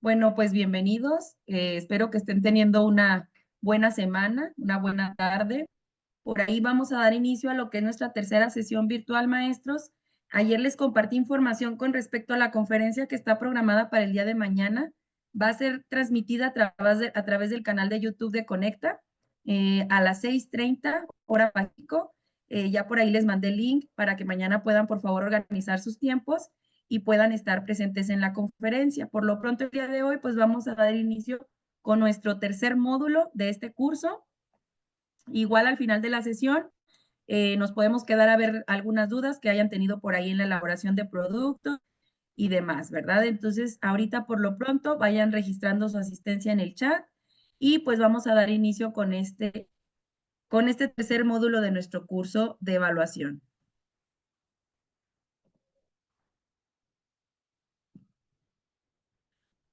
Bueno, pues bienvenidos. Espero que estén teniendo una buena semana, una buena tarde. Por ahí vamos a dar inicio a lo que es nuestra tercera sesión virtual, maestros. Ayer les compartí información con respecto a la conferencia que está programada para el día de mañana. Va a ser transmitida a través del canal de YouTube de Conecta a las 6:30 hora México. Ya por ahí les mandé el link para que mañana puedan, por favor, organizar sus tiempos y puedan estar presentes en la conferencia. Por lo pronto, el día de hoy, pues vamos a dar inicio con nuestro tercer módulo de este curso. Igual al final de la sesión, nos podemos quedar a ver algunas dudas que hayan tenido por ahí en la elaboración de productos y demás, ¿verdad? Entonces, ahorita por lo pronto vayan registrando su asistencia en el chat y pues vamos a dar inicio con este tercer módulo de nuestro curso de evaluación.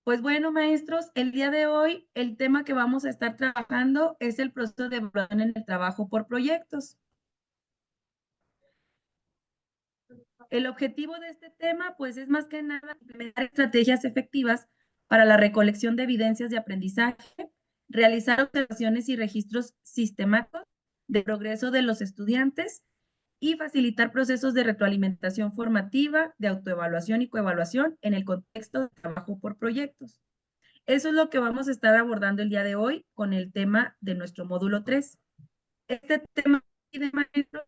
Pues bueno, maestros, el día de hoy el tema que vamos a estar trabajando es el proceso de evaluación en el trabajo por proyectos. El objetivo de este tema, pues, es más que nada implementar estrategias efectivas para la recolección de evidencias de aprendizaje, realizar observaciones y registros sistemáticos de progreso de los estudiantes y facilitar procesos de retroalimentación formativa, de autoevaluación y coevaluación en el contexto de trabajo por proyectos. Eso es lo que vamos a estar abordando el día de hoy con el tema de nuestro módulo 3. Este tema de maestros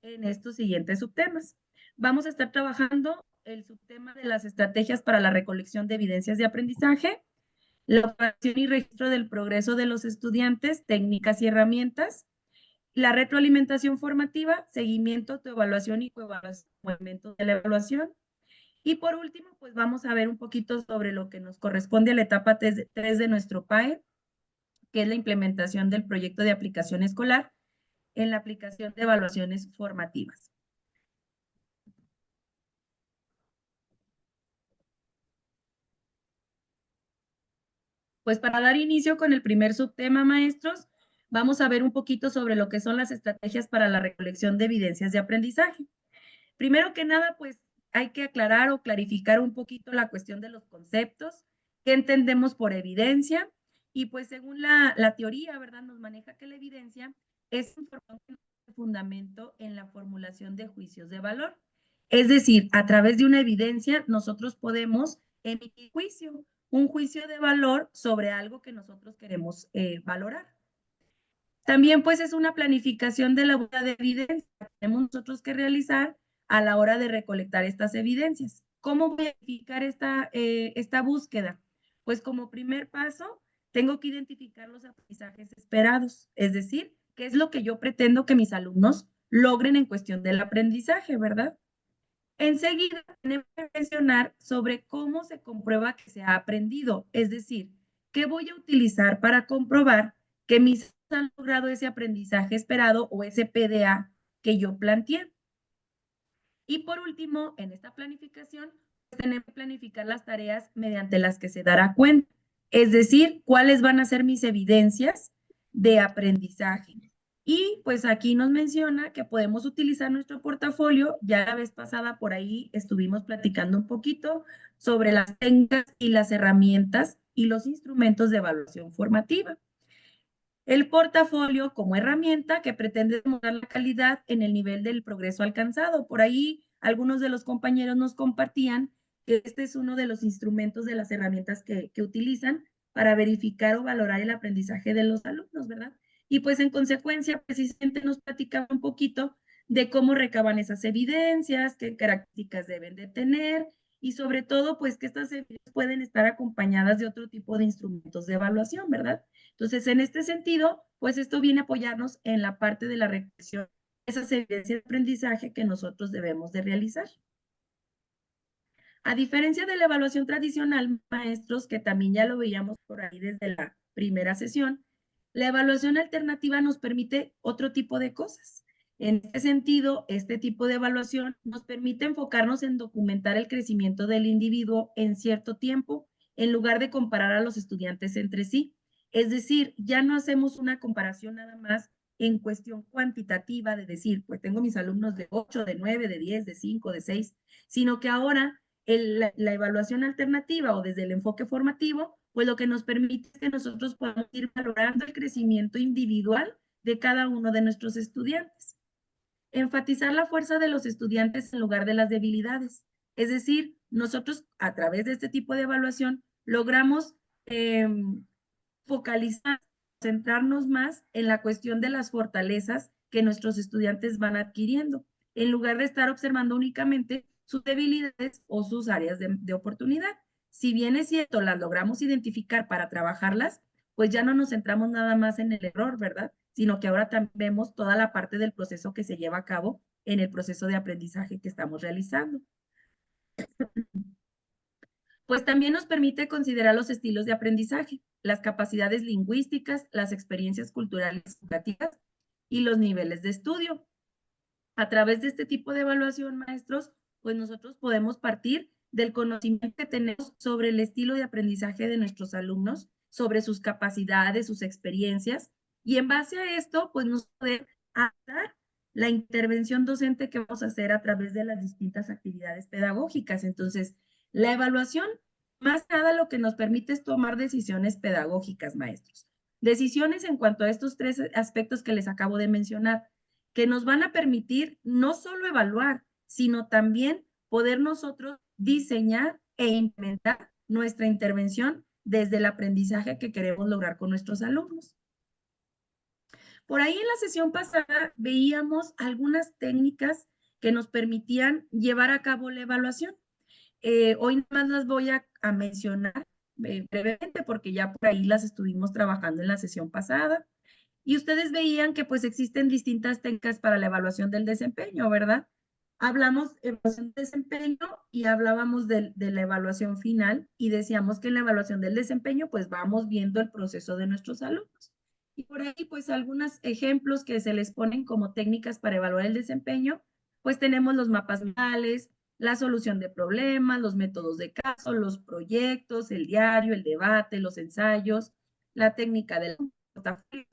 en estos siguientes subtemas. Vamos a estar trabajando el subtema de las estrategias para la recolección de evidencias de aprendizaje, la observación y registro del progreso de los estudiantes, técnicas y herramientas, la retroalimentación formativa, seguimiento, evaluación y coevaluación, movimiento de la evaluación. Y por último, pues vamos a ver un poquito sobre lo que nos corresponde a la etapa 3 de nuestro PAE, que es la implementación del proyecto de aplicación escolar en la aplicación de evaluaciones formativas. Pues para dar inicio con el primer subtema, maestros, vamos a ver un poquito sobre lo que son las estrategias para la recolección de evidencias de aprendizaje. Primero que nada, pues hay que aclarar o clarificar un poquito la cuestión de los conceptos, qué entendemos por evidencia, y pues según la teoría, ¿verdad? Nos maneja que la evidencia es información de fundamento en la formulación de juicios de valor. Es decir, a través de una evidencia nosotros podemos emitir juicio, un juicio de valor sobre algo que nosotros queremos valorar. También pues es una planificación de la búsqueda de evidencia que tenemos nosotros que realizar a la hora de recolectar estas evidencias. ¿Cómo verificar esta búsqueda? Pues como primer paso, tengo que identificar los aprendizajes esperados, es decir, qué es lo que yo pretendo que mis alumnos logren en cuestión del aprendizaje, ¿verdad? Enseguida tenemos que mencionar sobre cómo se comprueba que se ha aprendido, es decir, qué voy a utilizar para comprobar que mis han logrado ese aprendizaje esperado o ese PDA que yo planteé. Y por último, en esta planificación, pues tenemos que planificar las tareas mediante las que se dará cuenta, es decir, cuáles van a ser mis evidencias de aprendizaje. Y pues aquí nos menciona que podemos utilizar nuestro portafolio. Ya la vez pasada por ahí estuvimos platicando un poquito sobre las técnicas y las herramientas y los instrumentos de evaluación formativa. El portafolio como herramienta que pretende demostrar la calidad en el nivel del progreso alcanzado. Por ahí algunos de los compañeros nos compartían que este es uno de los instrumentos de las herramientas que utilizan para verificar o valorar el aprendizaje de los alumnos, ¿verdad? Y pues en consecuencia, precisamente nos platicaba un poquito de cómo recaban esas evidencias, qué características deben de tener y sobre todo, pues que estas evidencias pueden estar acompañadas de otro tipo de instrumentos de evaluación, ¿verdad? Entonces, en este sentido, pues esto viene a apoyarnos en la parte de la reflexión, esas evidencias de aprendizaje que nosotros debemos de realizar. A diferencia de la evaluación tradicional, maestros, que también ya lo veíamos por ahí desde la primera sesión, la evaluación alternativa nos permite otro tipo de cosas. En este sentido, este tipo de evaluación nos permite enfocarnos en documentar el crecimiento del individuo en cierto tiempo, en lugar de comparar a los estudiantes entre sí. Es decir, ya no hacemos una comparación nada más en cuestión cuantitativa de decir, pues tengo mis alumnos de 8, de 9, de 10, de 5, de 6, sino que ahora la evaluación alternativa o desde el enfoque formativo, pues lo que nos permite es que nosotros podamos ir valorando el crecimiento individual de cada uno de nuestros estudiantes. Enfatizar la fuerza de los estudiantes en lugar de las debilidades. Es decir, nosotros a través de este tipo de evaluación logramos focalizar, centrarnos más en la cuestión de las fortalezas que nuestros estudiantes van adquiriendo, en lugar de estar observando únicamente sus debilidades o sus áreas de oportunidad. Si bien es cierto, las logramos identificar para trabajarlas, pues ya no nos centramos nada más en el error, ¿verdad? Sino que ahora también vemos toda la parte del proceso que se lleva a cabo en el proceso de aprendizaje que estamos realizando. Pues también nos permite considerar los estilos de aprendizaje, las capacidades lingüísticas, las experiencias culturales educativas y los niveles de estudio. A través de este tipo de evaluación, maestros, pues nosotros podemos partir del conocimiento que tenemos sobre el estilo de aprendizaje de nuestros alumnos, sobre sus capacidades, sus experiencias, y en base a esto, pues nos podemos adaptar la intervención docente que vamos a hacer a través de las distintas actividades pedagógicas. Entonces, la evaluación, más nada lo que nos permite es tomar decisiones pedagógicas, maestros. Decisiones en cuanto a estos tres aspectos que les acabo de mencionar, que nos van a permitir no solo evaluar, sino también poder nosotros diseñar e implementar nuestra intervención desde el aprendizaje que queremos lograr con nuestros alumnos. Por ahí en la sesión pasada veíamos algunas técnicas que nos permitían llevar a cabo la evaluación. Hoy nada más las voy a mencionar brevemente porque ya por ahí las estuvimos trabajando en la sesión pasada. Y ustedes veían que pues existen distintas técnicas para la evaluación del desempeño, ¿verdad? Hablamos de evaluación de desempeño y hablábamos de la evaluación final y decíamos que en la evaluación del desempeño pues vamos viendo el proceso de nuestros alumnos. Y por ahí pues algunos ejemplos que se les ponen como técnicas para evaluar el desempeño, pues tenemos los mapas mentales, la solución de problemas, los métodos de caso, los proyectos, el diario, el debate, los ensayos, la técnica del portafolio.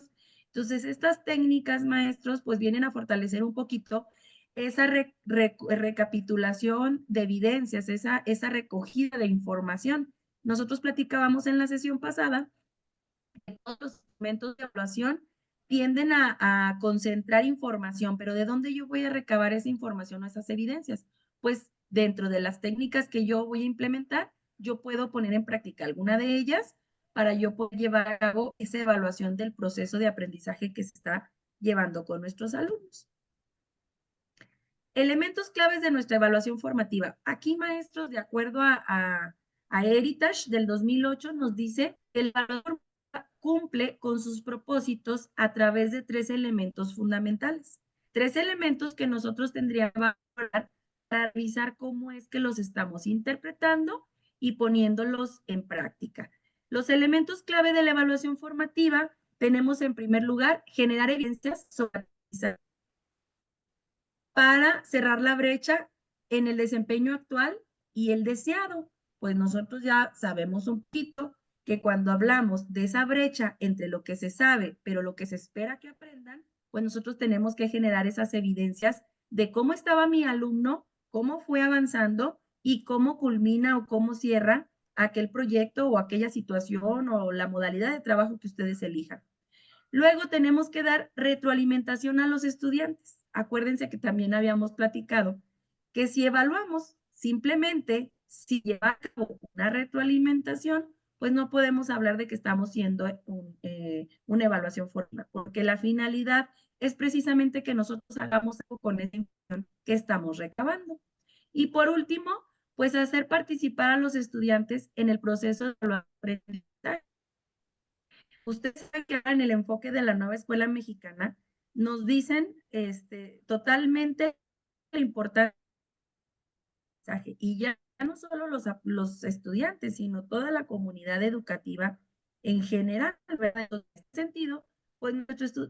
Entonces, estas técnicas, maestros, pues vienen a fortalecer un poquito esa recapitulación de evidencias, esa recogida de información. Nosotros platicábamos en la sesión pasada que todos los instrumentos de evaluación tienden a concentrar información, pero ¿de dónde yo voy a recabar esa información o esas evidencias? Pues dentro de las técnicas que yo voy a implementar, yo puedo poner en práctica alguna de ellas para yo poder llevar a cabo esa evaluación del proceso de aprendizaje que se está llevando con nuestros alumnos. Elementos claves de nuestra evaluación formativa. Aquí, maestros, de acuerdo a Heritage del 2008, nos dice que el evaluador cumple con sus propósitos a través de tres elementos fundamentales. Tres elementos que nosotros tendríamos que valorar para revisar cómo es que los estamos interpretando y poniéndolos en práctica. Los elementos clave de la evaluación formativa tenemos en primer lugar generar evidencias sobre para cerrar la brecha en el desempeño actual y el deseado. Pues nosotros ya sabemos un poquito que cuando hablamos de esa brecha entre lo que se sabe, pero lo que se espera que aprendan, pues nosotros tenemos que generar esas evidencias de cómo estaba mi alumno, cómo fue avanzando y cómo culmina o cómo cierra aquel proyecto o aquella situación o la modalidad de trabajo que ustedes elijan. Luego tenemos que dar retroalimentación a los estudiantes. Acuérdense que también habíamos platicado que si evaluamos simplemente si lleva a cabo una retroalimentación, pues no podemos hablar de que estamos haciendo una evaluación formal, porque la finalidad es precisamente que nosotros hagamos algo con esa información que estamos recabando. Y por último, pues hacer participar a los estudiantes en el proceso de aprendizaje. Ustedes saben que ahora en el enfoque de la nueva escuela mexicana nos dicen totalmente la importancia y ya no solo los estudiantes, sino toda la comunidad educativa en general, ¿verdad? En este sentido, pues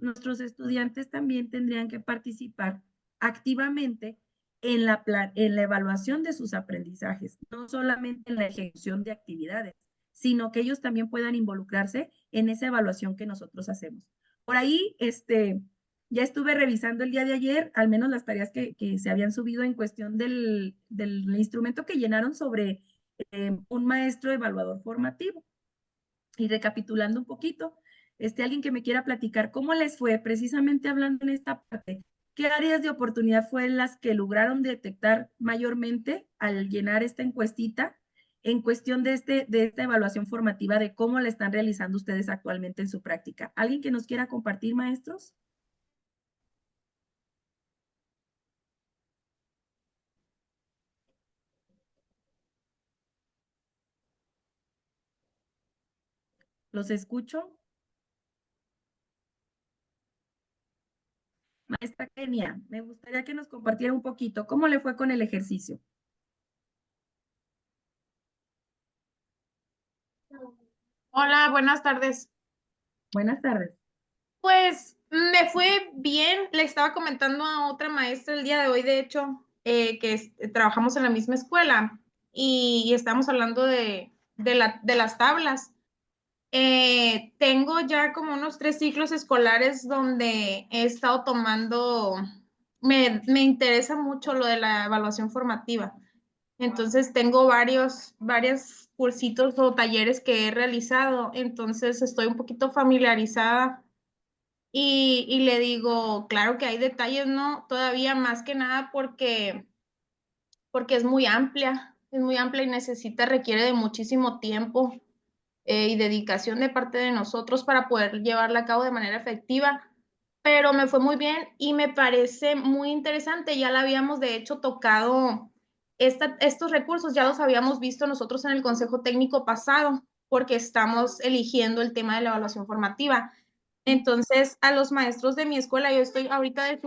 nuestros estudiantes también tendrían que participar activamente en la evaluación de sus aprendizajes, no solamente en la ejecución de actividades, sino que ellos también puedan involucrarse en esa evaluación que nosotros hacemos. Por ahí, Ya estuve revisando el día de ayer, al menos las tareas que se habían subido en cuestión del instrumento que llenaron sobre un maestro evaluador formativo. Y recapitulando un poquito, alguien que me quiera platicar cómo les fue, precisamente hablando en esta parte, ¿qué áreas de oportunidad fueron las que lograron detectar mayormente al llenar esta encuestita en cuestión de esta evaluación formativa de cómo la están realizando ustedes actualmente en su práctica? ¿Alguien que nos quiera compartir, maestros? ¿Los escucho? Maestra Kenia, me gustaría que nos compartiera un poquito cómo le fue con el ejercicio. Hola, buenas tardes. Buenas tardes. Pues me fue bien. Le estaba comentando a otra maestra el día de hoy, de hecho, trabajamos en la misma escuela y estamos hablando de las tablas. Tengo ya como unos 3 ciclos escolares donde he estado tomando, me interesa mucho lo de la evaluación formativa. Entonces tengo varios cursitos o talleres que he realizado, entonces estoy un poquito familiarizada y le digo, claro que hay detalles, ¿no? Todavía más que nada porque es muy amplia y requiere de muchísimo tiempo y dedicación de parte de nosotros para poder llevarla a cabo de manera efectiva. Pero me fue muy bien y me parece muy interesante. Ya la habíamos de hecho tocado, estos recursos ya los habíamos visto nosotros en el Consejo Técnico pasado, porque estamos eligiendo el tema de la evaluación formativa. Entonces, a los maestros de mi escuela, yo estoy ahorita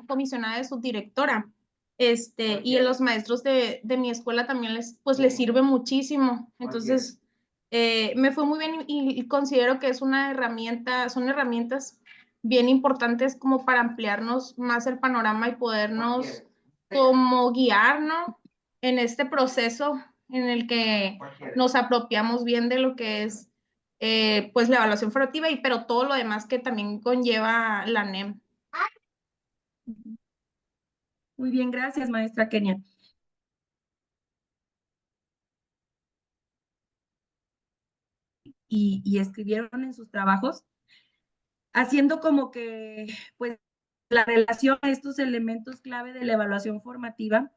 comisionada de subdirectora, y a los maestros de mi escuela también pues les sirve muchísimo. Entonces, me fue muy bien y considero que es una herramienta, son herramientas bien importantes como para ampliarnos más el panorama y podernos como guiar, ¿no? En este proceso en el que nos apropiamos bien de lo que es pues la evaluación formativa pero todo lo demás que también conlleva la NEM. Muy bien, gracias, maestra Kenia. Y escribieron en sus trabajos, haciendo como que, pues, la relación a estos elementos clave de la evaluación formativa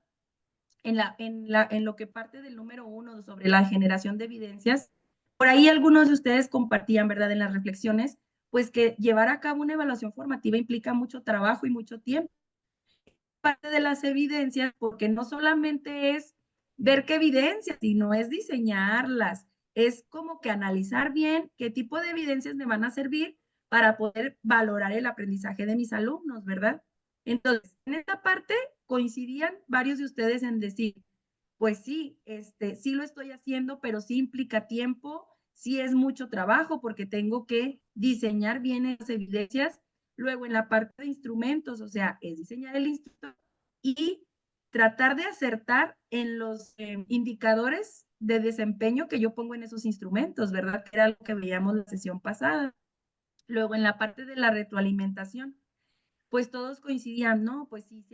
en lo que parte del número 1 sobre la generación de evidencias. Por ahí algunos de ustedes compartían, ¿verdad?, en las reflexiones, pues que llevar a cabo una evaluación formativa implica mucho trabajo y mucho tiempo. Parte de las evidencias, porque no solamente es ver qué evidencias, sino es diseñarlas, es como que analizar bien qué tipo de evidencias me van a servir para poder valorar el aprendizaje de mis alumnos, ¿verdad? Entonces, en esta parte coincidían varios de ustedes en decir, pues sí, sí lo estoy haciendo, pero sí implica tiempo, sí es mucho trabajo porque tengo que diseñar bien esas evidencias. Luego en la parte de instrumentos, o sea, es diseñar el instrumento y tratar de acertar en los indicadores de desempeño que yo pongo en esos instrumentos, ¿verdad? Que era lo que veíamos la sesión pasada. Luego en la parte de la retroalimentación, pues todos coincidían, ¿no? Pues sí,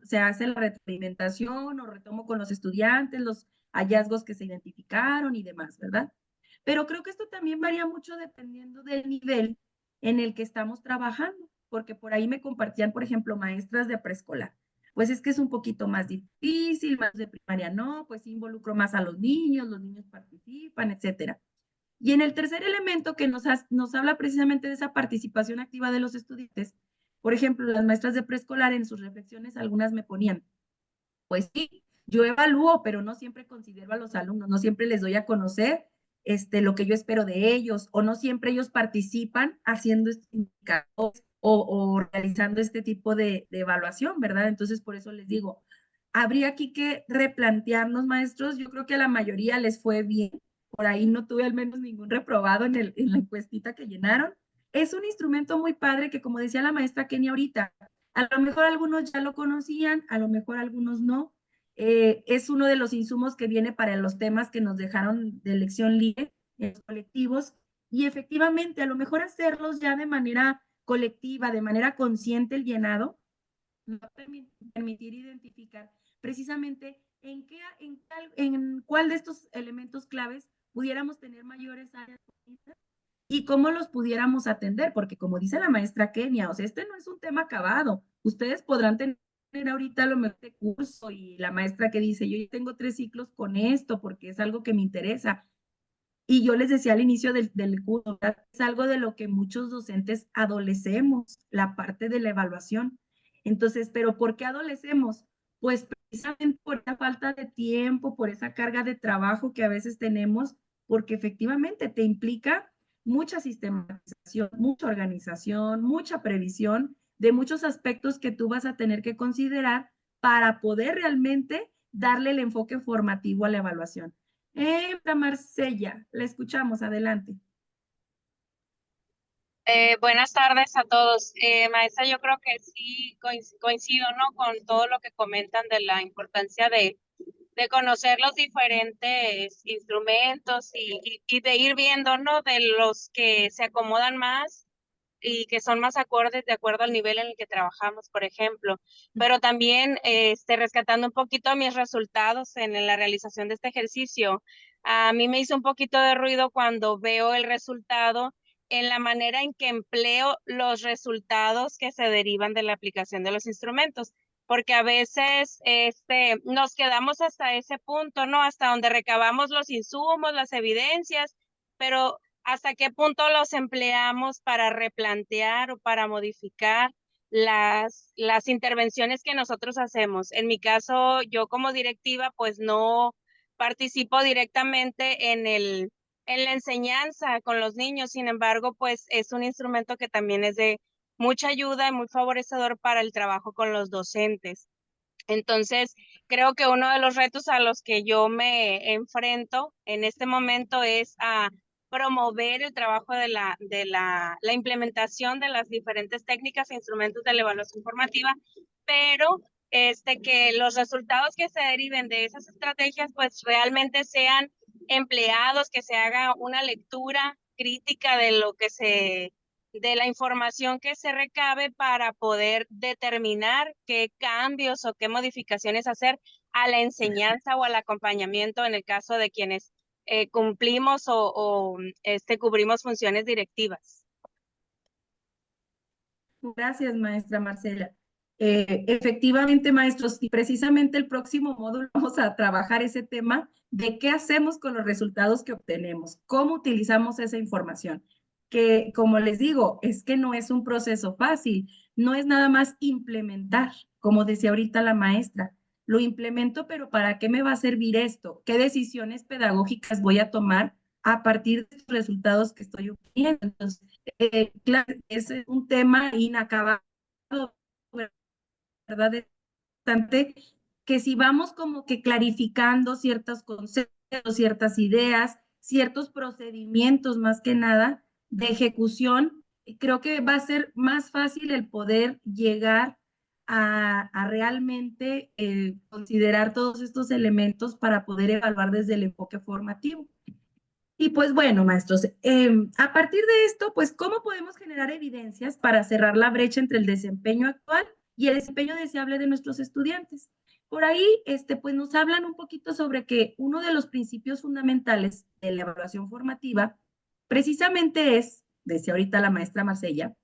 se hace la retroalimentación o retomo con los estudiantes, los hallazgos que se identificaron y demás, ¿verdad? Pero creo que esto también varía mucho dependiendo del nivel en el que estamos trabajando, porque por ahí me compartían, por ejemplo, maestras de preescolar. Pues es que es un poquito más difícil, más de primaria no, pues involucro más a los niños participan, etcétera. Y en el tercer elemento que nos habla precisamente de esa participación activa de los estudiantes, por ejemplo, las maestras de preescolar en sus reflexiones, algunas me ponían, pues sí, yo evalúo, pero no siempre considero a los alumnos, no siempre les doy a conocer lo que yo espero de ellos, o no siempre ellos participan haciendo estos indicadores o realizando este tipo de evaluación, ¿verdad? Entonces, por eso les digo, habría aquí que replantearnos, maestros, yo creo que a la mayoría les fue bien, por ahí no tuve al menos ningún reprobado en la encuestita que llenaron. Es un instrumento muy padre que, como decía la maestra Kenia ahorita, a lo mejor algunos ya lo conocían, a lo mejor algunos no. Es uno de los insumos que viene para los temas que nos dejaron de elección libre en los colectivos y efectivamente a lo mejor hacerlos ya de manera colectiva, de manera consciente el llenado, nos va a permitir identificar precisamente en cuál de estos elementos claves pudiéramos tener mayores áreas y cómo los pudiéramos atender, porque como dice la maestra Kenia, o sea, este no es un tema acabado. Ustedes podrán tener ahorita lo mejor de curso y la maestra que dice, yo ya tengo 3 ciclos con esto porque es algo que me interesa. Y yo les decía al inicio del curso, ¿verdad? Es algo de lo que muchos docentes adolecemos, la parte de la evaluación. Entonces, ¿pero por qué adolecemos? Pues precisamente por esa falta de tiempo, por esa carga de trabajo que a veces tenemos, porque efectivamente te implica mucha sistematización, mucha organización, mucha previsión de muchos aspectos que tú vas a tener que considerar para poder realmente darle el enfoque formativo a la evaluación. Marsella, la escuchamos, adelante. Buenas tardes a todos. Maestra, yo creo que sí coincido, ¿no? Con todo lo que comentan de la importancia de conocer los diferentes instrumentos y de ir viendo, ¿no? De los que se acomodan más y que son más acordes de acuerdo al nivel en el que trabajamos, por ejemplo. Pero también rescatando un poquito mis resultados en la realización de este ejercicio, a mí me hizo un poquito de ruido cuando veo el resultado en la manera en que empleo los resultados que se derivan de la aplicación de los instrumentos, porque a veces nos quedamos hasta ese punto, ¿no? Hasta donde recabamos los insumos, las evidencias, pero ¿hasta qué punto los empleamos para replantear o para modificar las intervenciones que nosotros hacemos? En mi caso, yo como directiva, pues no participo directamente en la enseñanza con los niños, sin embargo, pues es un instrumento que también es de mucha ayuda y muy favorecedor para el trabajo con los docentes. Entonces, creo que uno de los retos a los que yo me enfrento en este momento es a promover el trabajo la implementación de las diferentes técnicas e instrumentos de la evaluación formativa, pero que los resultados que se deriven de esas estrategias pues realmente sean empleados, que se haga una lectura crítica de la información que se recabe para poder determinar qué cambios o qué modificaciones hacer a la enseñanza o al acompañamiento en el caso de quienes cumplimos o cubrimos funciones directivas. Gracias, maestra Marcela. Efectivamente, maestros, y precisamente el próximo módulo vamos a trabajar ese tema de qué hacemos con los resultados que obtenemos, cómo utilizamos esa información. Que, como les digo, es que no es un proceso fácil, no es nada más implementar, como decía ahorita la maestra. Lo implemento, pero ¿para qué me va a servir esto? ¿Qué decisiones pedagógicas voy a tomar a partir de los resultados que estoy obteniendo? Entonces, claro, es un tema inacabado, ¿verdad? Es bastante que si vamos como que clarificando ciertos conceptos, ciertas ideas, ciertos procedimientos más que nada de ejecución, creo que va a ser más fácil el poder llegar a realmente considerar todos estos elementos para poder evaluar desde el enfoque formativo. Y pues bueno, maestros, a partir de esto, pues, ¿cómo podemos generar evidencias para cerrar la brecha entre el desempeño actual y el desempeño deseable de nuestros estudiantes? Por ahí, pues nos hablan un poquito sobre que uno de los principios fundamentales de la evaluación formativa precisamente es, decía ahorita la maestra Marcella,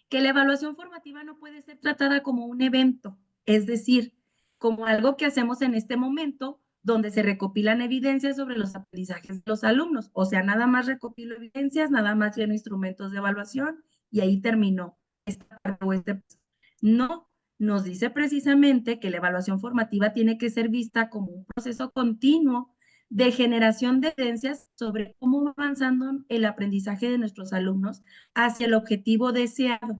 que la evaluación formativa no puede ser tratada como un evento, es decir, como algo que hacemos en este momento donde se recopilan evidencias sobre los aprendizajes de los alumnos. O sea, nada más recopilo evidencias, nada más lleno instrumentos de evaluación y ahí terminó esta parte o este. No, nos dice precisamente que la evaluación formativa tiene que ser vista como un proceso continuo de generación de evidencias sobre cómo va avanzando el aprendizaje de nuestros alumnos hacia el objetivo deseado.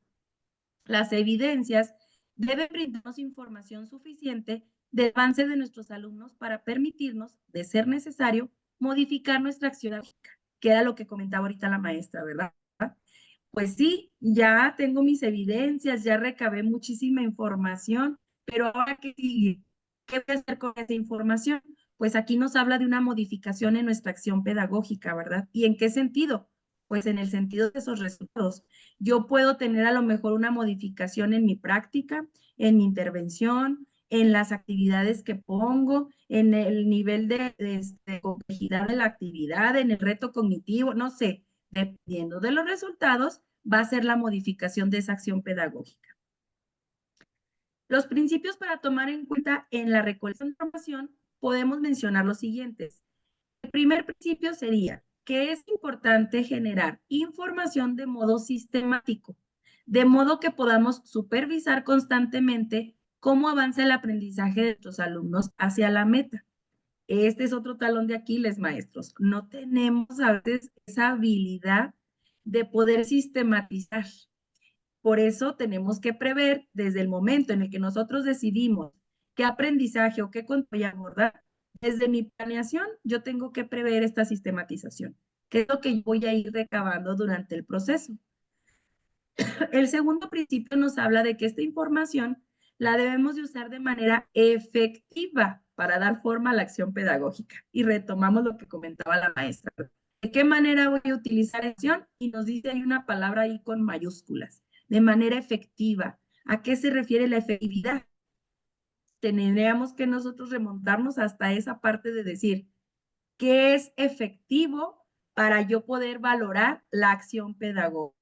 Las evidencias deben brindarnos información suficiente del avance de nuestros alumnos para permitirnos, de ser necesario, modificar nuestra acción pedagógica, que era lo que comentaba ahorita la maestra, ¿verdad? Pues sí, ya tengo mis evidencias, ya recabé muchísima información, pero ahora ¿qué sigue? ¿Qué voy a hacer con esa información? Pues aquí nos habla de una modificación en nuestra acción pedagógica, ¿verdad? ¿Y en qué sentido? pues en el sentido de esos resultados. Yo puedo tener a lo mejor una modificación en mi práctica, en mi intervención, en las actividades que pongo, en el nivel de complejidad de la actividad, en el reto cognitivo, no sé, dependiendo de los resultados, va a ser la modificación de esa acción pedagógica. Los principios para tomar en cuenta en la recolección de información podemos mencionar los siguientes. El primer principio sería que es importante generar información de modo sistemático, de modo que podamos supervisar constantemente cómo avanza el aprendizaje de nuestros alumnos hacia la meta. Este es otro talón de Aquiles, maestros. No tenemos a veces esa habilidad de poder sistematizar. Por eso tenemos que prever desde el momento en el que nosotros decidimos qué aprendizaje o qué control voy a abordar. Desde mi planeación, yo tengo que prever esta sistematización, que es lo que yo voy a ir recabando durante el proceso. El segundo principio nos habla de que esta información la debemos de usar de manera efectiva para dar forma a la acción pedagógica. Y retomamos lo que comentaba la maestra. ¿De qué manera voy a utilizar la acción? Y nos dice hay una palabra ahí con mayúsculas. De manera efectiva. ¿A qué se refiere la efectividad? Tendríamos que nosotros remontarnos hasta esa parte de decir, ¿qué es efectivo para yo poder valorar la acción pedagógica?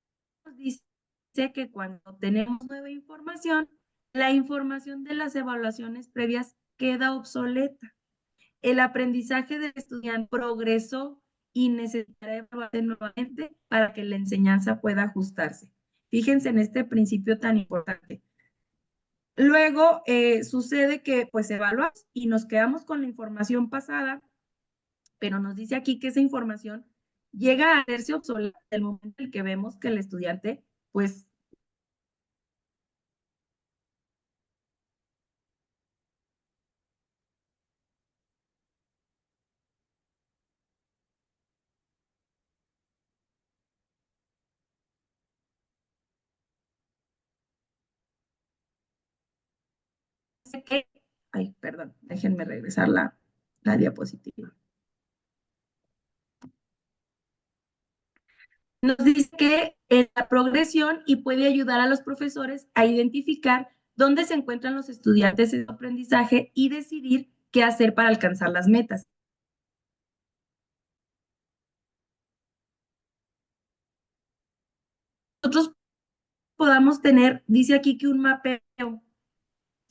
Dice que cuando tenemos nueva información, la información de las evaluaciones previas queda obsoleta. El aprendizaje del estudiante progresó y necesitará evaluarse nuevamente para que la enseñanza pueda ajustarse. Fíjense en este principio tan importante. Luego sucede que pues evaluamos y nos quedamos con la información pasada, pero nos dice aquí que esa información llega a hacerse obsoleta en el momento en que vemos que el estudiante pues que, ay, perdón, déjenme regresar la diapositiva. Nos dice que es la progresión y puede ayudar a los profesores a identificar dónde se encuentran los estudiantes en su aprendizaje y decidir qué hacer para alcanzar las metas. Nosotros podamos tener, dice aquí que un mapeo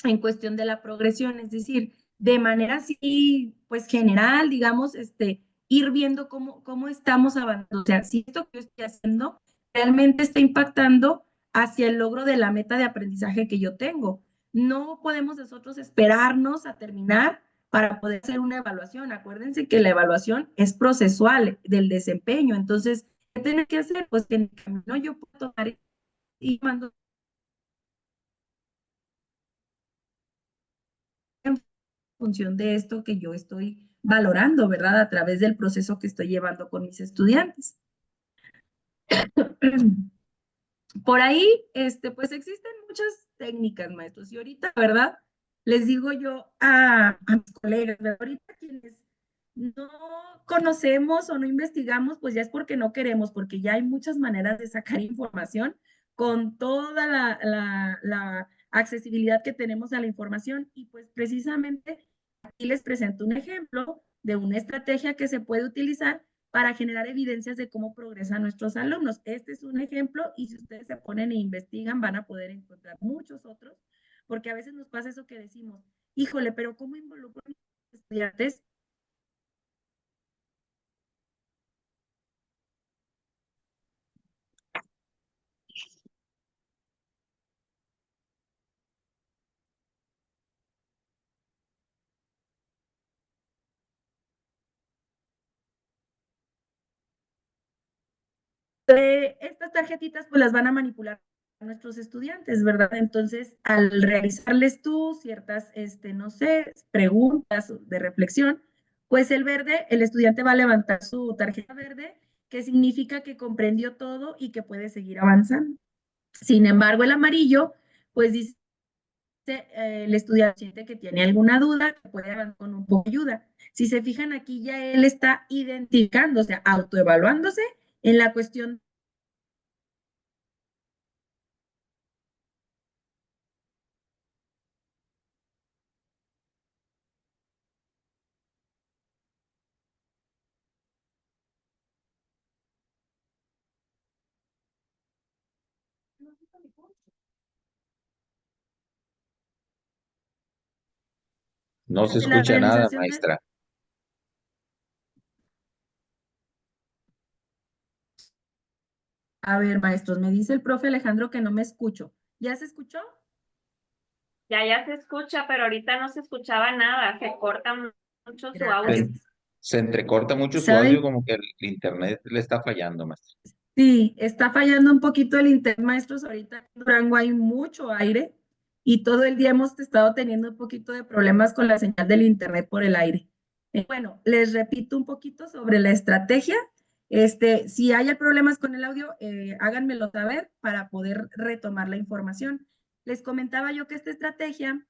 en cuestión de la progresión, es decir, de manera así, pues general, digamos, ir viendo cómo estamos avanzando. O sea, si esto que yo estoy haciendo realmente está impactando hacia el logro de la meta de aprendizaje que yo tengo. No podemos nosotros esperarnos a terminar para poder hacer una evaluación. Acuérdense que la evaluación es procesual del desempeño. Entonces, ¿qué tengo que hacer? Pues que en el camino yo puedo tomar y mando función de esto que yo estoy valorando, ¿verdad? A través del proceso que estoy llevando con mis estudiantes. Por ahí, pues existen muchas técnicas, maestros, y ahorita, ¿verdad? Les digo yo a mis colegas, ¿verdad? Ahorita quienes no conocemos o no investigamos, pues ya es porque no queremos, porque ya hay muchas maneras de sacar información con toda la accesibilidad que tenemos a la información y pues precisamente aquí les presento un ejemplo de una estrategia que se puede utilizar para generar evidencias de cómo progresan nuestros alumnos. Este es un ejemplo y si ustedes se ponen e investigan van a poder encontrar muchos otros, porque a veces nos pasa eso que decimos, híjole, pero ¿cómo involucro a mis estudiantes? Estas tarjetitas pues las van a manipular nuestros estudiantes, ¿verdad? Entonces, al realizarles tú ciertas, no sé, preguntas de reflexión, pues el verde, el estudiante va a levantar su tarjeta verde, que significa que comprendió todo y que puede seguir avanzando. Sin embargo, el amarillo, pues dice el estudiante que tiene alguna duda, que puede avanzar con un poco de ayuda. Si se fijan aquí, ya él está identificando, o sea, autoevaluándose en la cuestión. No se De la escucha nada, realización de... maestra. A ver, maestros, me dice el profe Alejandro que no me escucho. ¿Ya se escuchó? Ya se escucha, pero ahorita no se escuchaba nada, se corta mucho su audio. Gracias. Se entrecorta mucho su ¿Saben? audio, como que el internet le está fallando, maestra. Sí, está fallando un poquito el internet, maestros. Ahorita en Durango hay mucho aire y todo el día hemos estado teniendo un poquito de problemas con la señal del internet por el aire. Bueno, les repito un poquito sobre la estrategia. Si hay problemas con el audio, háganmelo saber para poder retomar la información. Les comentaba yo que esta estrategia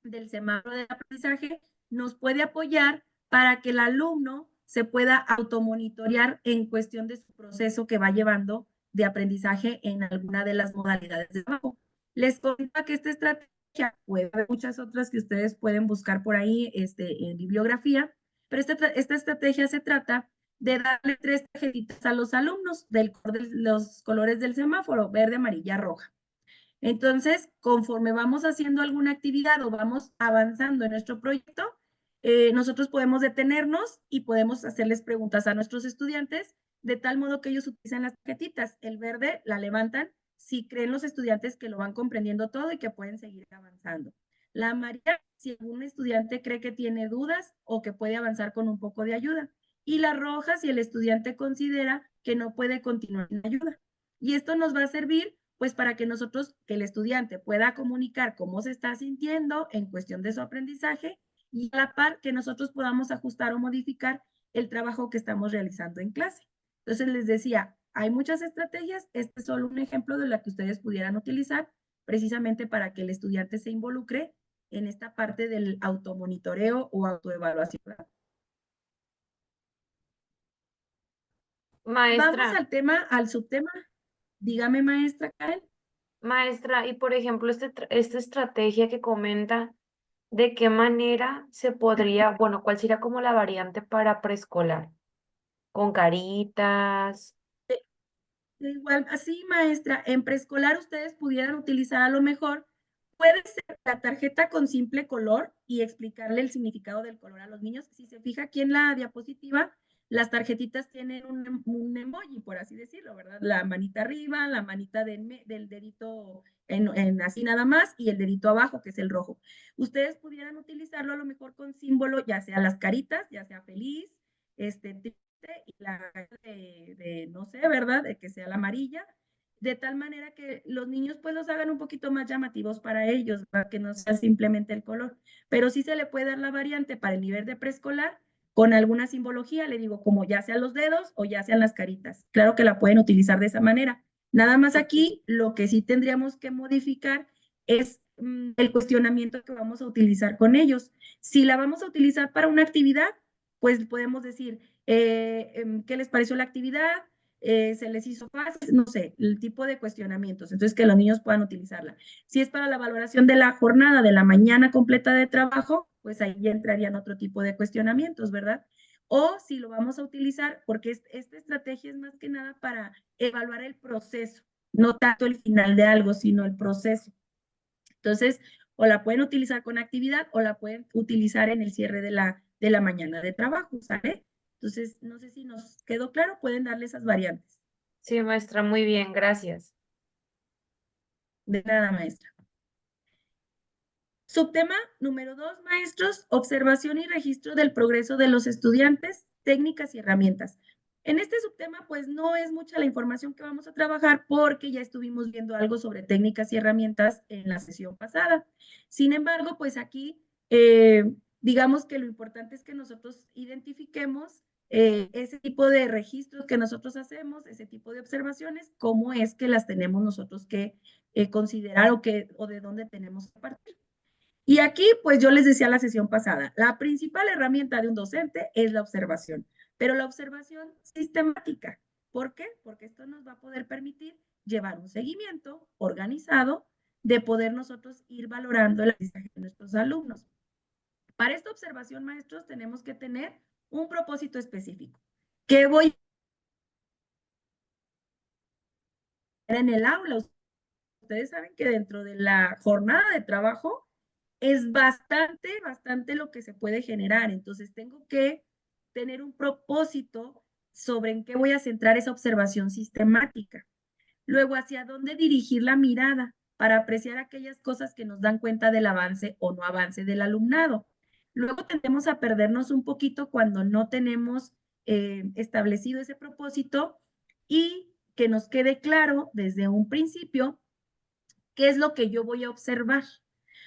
del semáforo de aprendizaje nos puede apoyar para que el alumno se pueda automonitorear en cuestión de su proceso que va llevando de aprendizaje en alguna de las modalidades de trabajo. Les comento que esta estrategia, puede haber muchas otras que ustedes pueden buscar por ahí en bibliografía, pero esta estrategia se trata de darle 3 tarjetitas a los alumnos de los colores del semáforo, verde, amarilla, roja. Entonces, conforme vamos haciendo alguna actividad o vamos avanzando en nuestro proyecto, nosotros podemos detenernos y podemos hacerles preguntas a nuestros estudiantes de tal modo que ellos utilizan las tarjetitas. El verde la levantan si creen los estudiantes que lo van comprendiendo todo y que pueden seguir avanzando. La amarilla, si algún estudiante cree que tiene dudas o que puede avanzar con un poco de ayuda. Y la roja, si el estudiante considera que no puede continuar en ayuda. Y esto nos va a servir pues para que nosotros, que el estudiante pueda comunicar cómo se está sintiendo en cuestión de su aprendizaje y a la par que nosotros podamos ajustar o modificar el trabajo que estamos realizando en clase. Entonces les decía, hay muchas estrategias, este es solo un ejemplo de la que ustedes pudieran utilizar precisamente para que el estudiante se involucre en esta parte del automonitoreo o autoevaluación. Maestra. Vamos al tema, al subtema. Dígame, maestra Karen. Maestra, y por ejemplo, esta estrategia que comenta, ¿de qué manera se podría, bueno, cuál sería como la variante para preescolar? ¿Con caritas? Igual, así, maestra, en preescolar ustedes pudieran utilizar a lo mejor, puede ser la tarjeta con simple color y explicarle el significado del color a los niños. Si se fija aquí en la diapositiva, las tarjetitas tienen un emoji, por así decirlo, ¿verdad? La manita arriba, la manita del dedito así nada más y el dedito abajo, que es el rojo. Ustedes pudieran utilizarlo a lo mejor con símbolo, ya sea las caritas, ya sea feliz, y la no sé, ¿verdad? De que sea la amarilla, de tal manera que los niños pues los hagan un poquito más llamativos para ellos, para que no sea simplemente el color. Pero sí se le puede dar la variante para el nivel de preescolar con alguna simbología, le digo, como ya sean los dedos o ya sean las caritas. Claro que la pueden utilizar de esa manera. Nada más aquí, lo que sí tendríamos que modificar es el cuestionamiento que vamos a utilizar con ellos. Si la vamos a utilizar para una actividad, pues podemos decir, ¿qué les pareció la actividad? ¿Se les hizo fácil? No sé, el tipo de cuestionamientos. Entonces, que los niños puedan utilizarla. Si es para la valoración de la jornada, de la mañana completa de trabajo, pues ahí ya entrarían otro tipo de cuestionamientos, ¿verdad? O si lo vamos a utilizar, porque esta estrategia es más que nada para evaluar el proceso, no tanto el final de algo, sino el proceso. Entonces, o la pueden utilizar con actividad o la pueden utilizar en el cierre de la mañana de trabajo, ¿sale? Entonces, no sé si nos quedó claro, pueden darle esas variantes. Sí, maestra, muy bien, gracias. De nada, maestra. Subtema número 2, maestros, observación y registro del progreso de los estudiantes, técnicas y herramientas. En este subtema, pues no es mucha la información que vamos a trabajar porque ya estuvimos viendo algo sobre técnicas y herramientas en la sesión pasada. Sin embargo, pues aquí, digamos que lo importante es que nosotros identifiquemos ese tipo de registros que nosotros hacemos, ese tipo de observaciones, cómo es que las tenemos nosotros que considerar o de dónde tenemos que partir. Y aquí, pues yo les decía la sesión pasada, la principal herramienta de un docente es la observación, pero la observación sistemática. ¿Por qué? Porque esto nos va a poder permitir llevar un seguimiento organizado de poder nosotros ir valorando el aprendizaje de nuestros alumnos. Para esta observación, maestros, tenemos que tener un propósito específico. ¿Qué voy a hacer en el aula? Ustedes saben que dentro de la jornada de trabajo es bastante lo que se puede generar. Entonces, tengo que tener un propósito sobre en qué voy a centrar esa observación sistemática. Luego, hacia dónde dirigir la mirada para apreciar aquellas cosas que nos dan cuenta del avance o no avance del alumnado. Luego tendemos a perdernos un poquito cuando no tenemos establecido ese propósito y que nos quede claro desde un principio qué es lo que yo voy a observar.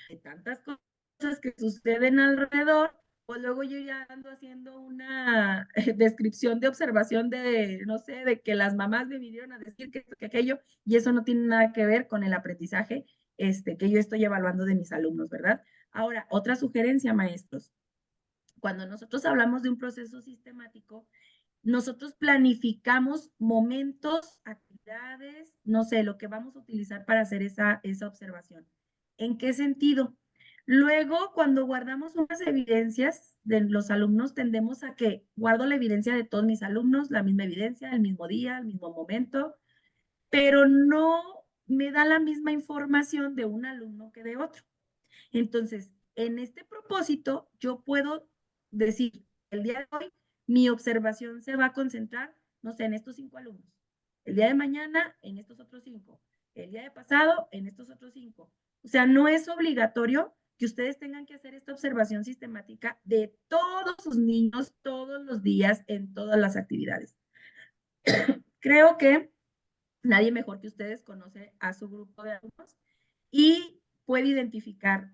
De tantas cosas que suceden alrededor, pues luego yo ya ando haciendo una descripción de observación de, no sé, de que las mamás me vinieron a decir que aquello, y eso no tiene nada que ver con el aprendizaje que yo estoy evaluando de mis alumnos, ¿verdad? Ahora, otra sugerencia, maestros. Cuando nosotros hablamos de un proceso sistemático, nosotros planificamos momentos, actividades, no sé, lo que vamos a utilizar para hacer esa observación. ¿En qué sentido? Luego, cuando guardamos unas evidencias de los alumnos, tendemos a que guardo la evidencia de todos mis alumnos, la misma evidencia, el mismo día, el mismo momento, pero no me da la misma información de un alumno que de otro. Entonces, en este propósito, yo puedo decir, el día de hoy, mi observación se va a concentrar, no sé, en estos 5 alumnos. El día de mañana, en estos otros 5. El día de pasado, en estos otros 5. O sea, no es obligatorio que ustedes tengan que hacer esta observación sistemática de todos sus niños, todos los días, en todas las actividades. Creo que nadie mejor que ustedes conoce a su grupo de alumnos y puede identificar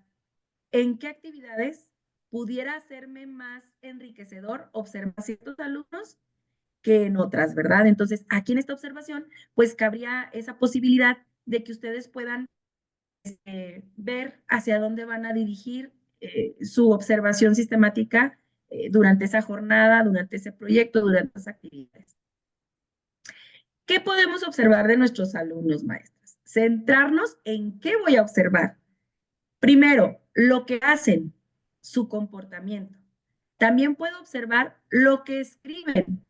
en qué actividades pudiera hacerme más enriquecedor observar a ciertos alumnos que en otras, ¿verdad? Entonces, aquí en esta observación, pues cabría esa posibilidad de que ustedes puedan ver hacia dónde van a dirigir su observación sistemática durante esa jornada, durante ese proyecto, durante esas actividades. ¿Qué podemos observar de nuestros alumnos, maestras? Centrarnos en qué voy a observar. Primero, lo que hacen, su comportamiento. También puedo observar lo que escriben.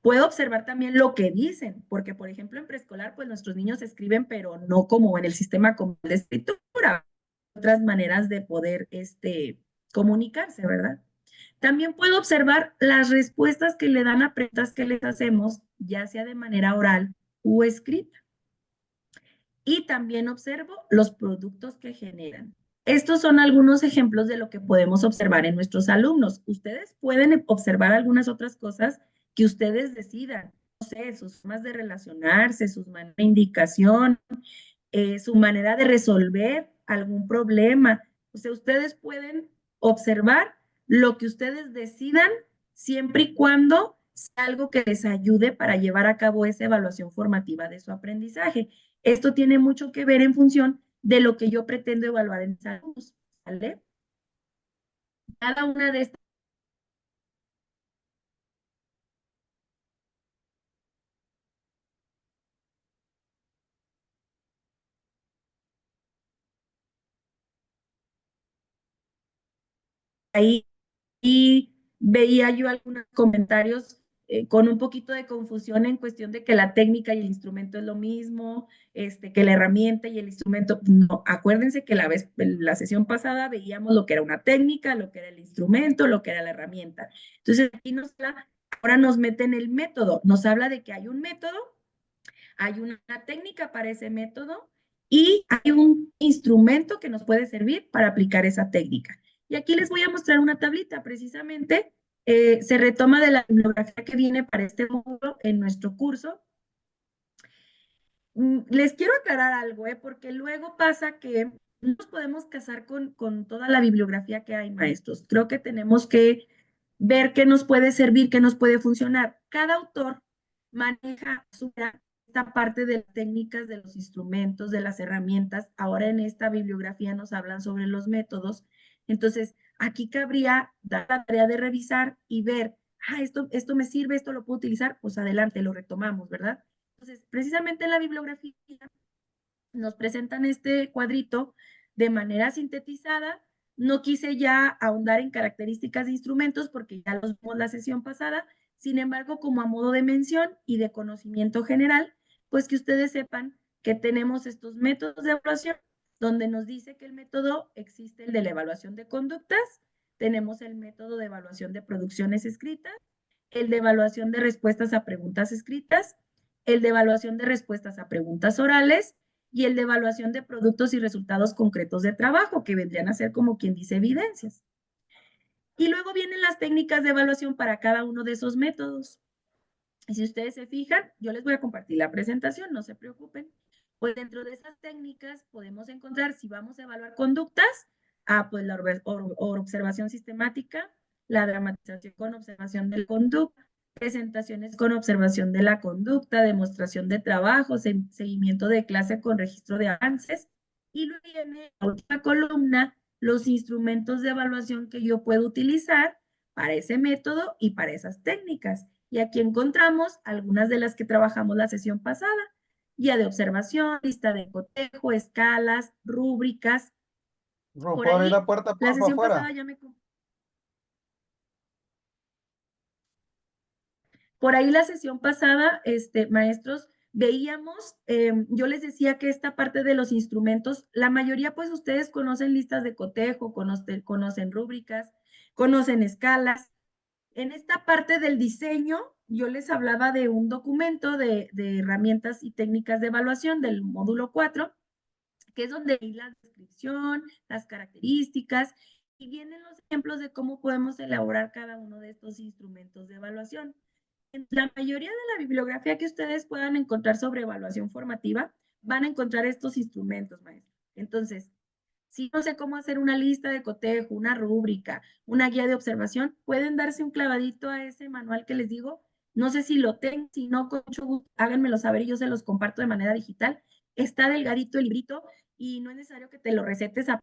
Puedo observar también lo que dicen, porque por ejemplo en preescolar, pues nuestros niños escriben, pero no como en el sistema común de escritura, otras maneras de poder comunicarse, ¿verdad? También puedo observar las respuestas que le dan a preguntas que les hacemos, ya sea de manera oral o escrita. Y también observo los productos que generan. Estos son algunos ejemplos de lo que podemos observar en nuestros alumnos. Ustedes pueden observar algunas otras cosas que ustedes decidan. No sé, sus formas de relacionarse, sus maneras de indicación, su manera de resolver algún problema. O sea, ustedes pueden observar lo que ustedes decidan siempre y cuando sea algo que les ayude para llevar a cabo esa evaluación formativa de su aprendizaje. Esto tiene mucho que ver en función de lo que yo pretendo evaluar en mis alumnos, ¿vale? Cada una de estas ahí y veía yo algunos comentarios con un poquito de confusión en cuestión de que la técnica y el instrumento es lo mismo, que la herramienta y el instrumento. No, acuérdense que la sesión pasada veíamos lo que era una técnica, lo que era el instrumento, lo que era la herramienta. Entonces, aquí ahora nos meten el método, nos habla de que hay un método, hay una técnica para ese método y hay un instrumento que nos puede servir para aplicar esa técnica. Y aquí les voy a mostrar una tablita, precisamente se retoma de la bibliografía que viene para este módulo en nuestro curso. Les quiero aclarar algo, porque luego pasa que no nos podemos casar con toda la bibliografía que hay, maestros. Creo que tenemos que ver qué nos puede servir, qué nos puede funcionar. Cada autor maneja esta parte de las técnicas, de los instrumentos, de las herramientas. Ahora en esta bibliografía nos hablan sobre los métodos. Entonces, aquí cabría dar la tarea de revisar y ver esto me sirve, esto lo puedo utilizar, pues adelante, lo retomamos, ¿verdad? Entonces, precisamente en la bibliografía nos presentan este cuadrito de manera sintetizada. No quise ya ahondar en características de instrumentos porque ya los vimos la sesión pasada. Sin embargo, como a modo de mención y de conocimiento general, pues que ustedes sepan que tenemos estos métodos de evaluación, donde nos dice que el método existe el de la evaluación de conductas, tenemos el método de evaluación de producciones escritas, el de evaluación de respuestas a preguntas escritas, el de evaluación de respuestas a preguntas orales y el de evaluación de productos y resultados concretos de trabajo, que vendrían a ser como quien dice evidencias. Y luego vienen las técnicas de evaluación para cada uno de esos métodos. Y si ustedes se fijan, yo les voy a compartir la presentación, no se preocupen. Pues dentro de esas técnicas podemos encontrar, si vamos a evaluar conductas, pues la observación sistemática, la dramatización con observación del conducta, presentaciones con observación de la conducta, demostración de trabajo, seguimiento de clase con registro de avances. Y luego viene la última columna, los instrumentos de evaluación que yo puedo utilizar para ese método y para esas técnicas. Y aquí encontramos algunas de las que trabajamos la sesión pasada. Guía de observación, lista de cotejo, escalas, rúbricas. Por ¿Puedo abrir ahí, la puerta la para sesión afuera? pasada Por ahí la sesión pasada, maestros, veíamos, yo les decía que esta parte de los instrumentos, la mayoría pues ustedes conocen listas de cotejo, conocen rúbricas, conocen escalas. En esta parte del diseño, yo les hablaba de un documento de herramientas y técnicas de evaluación del módulo 4, que es donde hay la descripción, las características, y vienen los ejemplos de cómo podemos elaborar cada uno de estos instrumentos de evaluación. En la mayoría de la bibliografía que ustedes puedan encontrar sobre evaluación formativa, van a encontrar estos instrumentos, maestro. Entonces, si no sé cómo hacer una lista de cotejo, una rúbrica, una guía de observación, pueden darse un clavadito a ese manual que les digo. No sé si lo tengo, si no, con mucho gusto, háganmelo saber y yo se los comparto de manera digital. Está delgadito el librito y no es necesario que te lo recetes a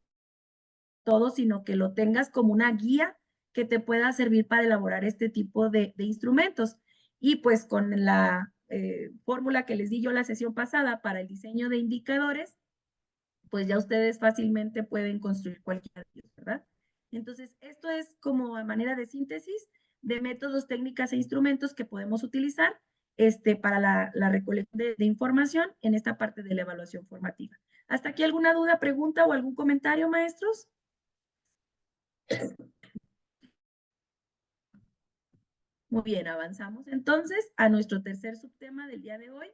todo, sino que lo tengas como una guía que te pueda servir para elaborar este tipo de instrumentos. Y pues con la fórmula que les di yo la sesión pasada para el diseño de indicadores, pues ya ustedes fácilmente pueden construir cualquiera de ellos, ¿verdad? Entonces, esto es como a manera de síntesis de métodos, técnicas e instrumentos que podemos utilizar para la recolección de información en esta parte de la evaluación formativa. ¿Hasta aquí alguna duda, pregunta o algún comentario, maestros? Muy bien, avanzamos entonces a nuestro tercer subtema del día de hoy.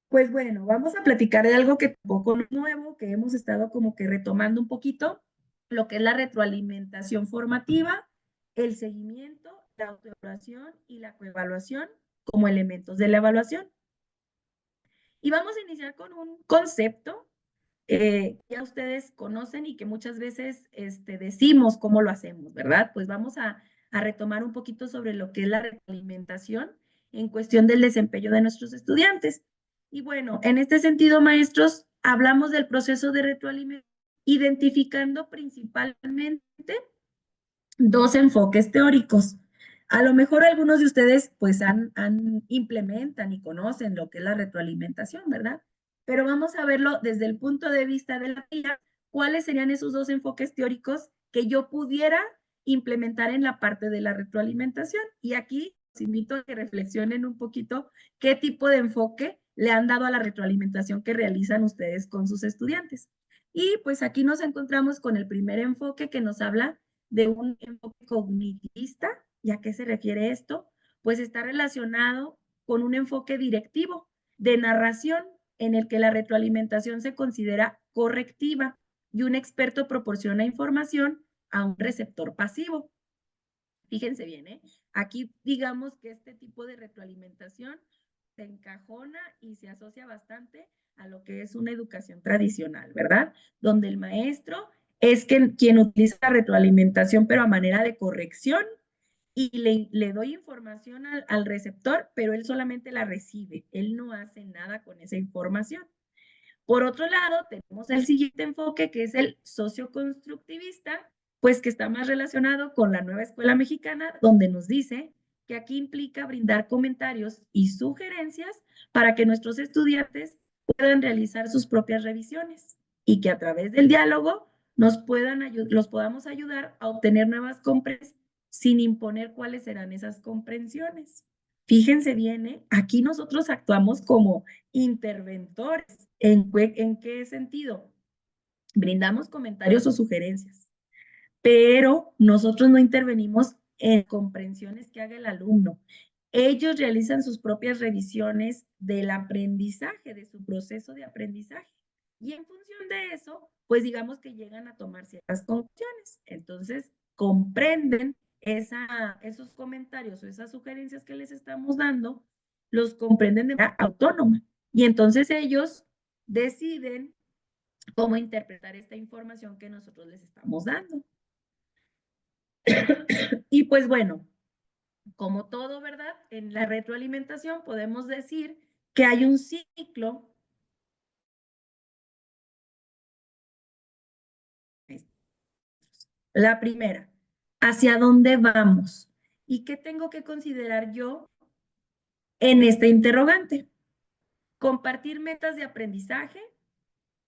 Pues bueno, vamos a platicar de algo que tampoco es nuevo, que hemos estado como que retomando un poquito, lo que es la retroalimentación formativa, el seguimiento, la autoevaluación y la coevaluación como elementos de la evaluación. Y vamos a iniciar con un concepto que ya ustedes conocen y que muchas veces decimos cómo lo hacemos, ¿verdad? Pues vamos a retomar un poquito sobre lo que es la retroalimentación en cuestión del desempeño de nuestros estudiantes. Y bueno, en este sentido, maestros, hablamos del proceso de retroalimentación, identificando principalmente dos enfoques teóricos. A lo mejor algunos de ustedes pues implementan y conocen lo que es la retroalimentación, ¿verdad? Pero vamos a verlo desde el punto de vista de la teoría, cuáles serían esos dos enfoques teóricos que yo pudiera implementar en la parte de la retroalimentación. Y aquí los invito a que reflexionen un poquito qué tipo de enfoque le han dado a la retroalimentación que realizan ustedes con sus estudiantes. Y pues aquí nos encontramos con el primer enfoque que nos habla de un enfoque cognitivista. ¿Y a qué se refiere esto? Pues está relacionado con un enfoque directivo de narración en el que la retroalimentación se considera correctiva y un experto proporciona información a un receptor pasivo. Fíjense bien, ¿eh? Aquí digamos que este tipo de retroalimentación se encajona y se asocia bastante a lo que es una educación tradicional, ¿verdad? Donde el maestro es quien utiliza la retroalimentación, pero a manera de corrección, y le doy información al receptor, pero él solamente la recibe, él no hace nada con esa información. Por otro lado, tenemos el siguiente enfoque, que es el socioconstructivista, pues que está más relacionado con la nueva escuela mexicana, donde nos dice que aquí implica brindar comentarios y sugerencias para que nuestros estudiantes puedan realizar sus propias revisiones y que a través del diálogo los podamos ayudar a obtener nuevas comprensiones sin imponer cuáles serán esas comprensiones. Fíjense bien, ¿eh? Aquí nosotros actuamos como interventores. ¿En qué sentido? Brindamos comentarios o sugerencias, pero nosotros no intervenimos en comprensiones que haga el alumno. Ellos realizan sus propias revisiones del aprendizaje, de su proceso de aprendizaje. Y en función de eso, pues digamos que llegan a tomar ciertas conclusiones. Entonces, comprenden esos comentarios o esas sugerencias que les estamos dando, los comprenden de manera autónoma. Y entonces ellos deciden cómo interpretar esta información que nosotros les estamos dando. Y pues bueno, como todo, ¿verdad? En la retroalimentación podemos decir que hay un ciclo. La primera, ¿hacia dónde vamos? ¿Y qué tengo que considerar yo en este interrogante? Compartir metas de aprendizaje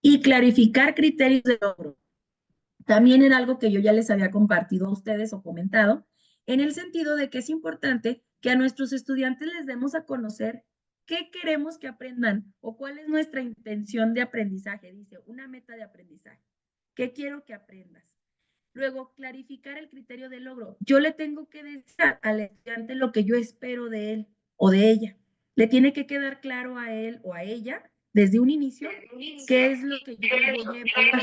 y clarificar criterios de logro. También era algo que yo ya les había compartido a ustedes o comentado, en el sentido de que es importante que a nuestros estudiantes les demos a conocer qué queremos que aprendan o cuál es nuestra intención de aprendizaje. Dice, una meta de aprendizaje. ¿Qué quiero que aprendas? Luego, clarificar el criterio de logro. Yo le tengo que decir al estudiante lo que yo espero de él o de ella. Le tiene que quedar claro a él o a ella desde un inicio qué es lo que yo voy a evaluar.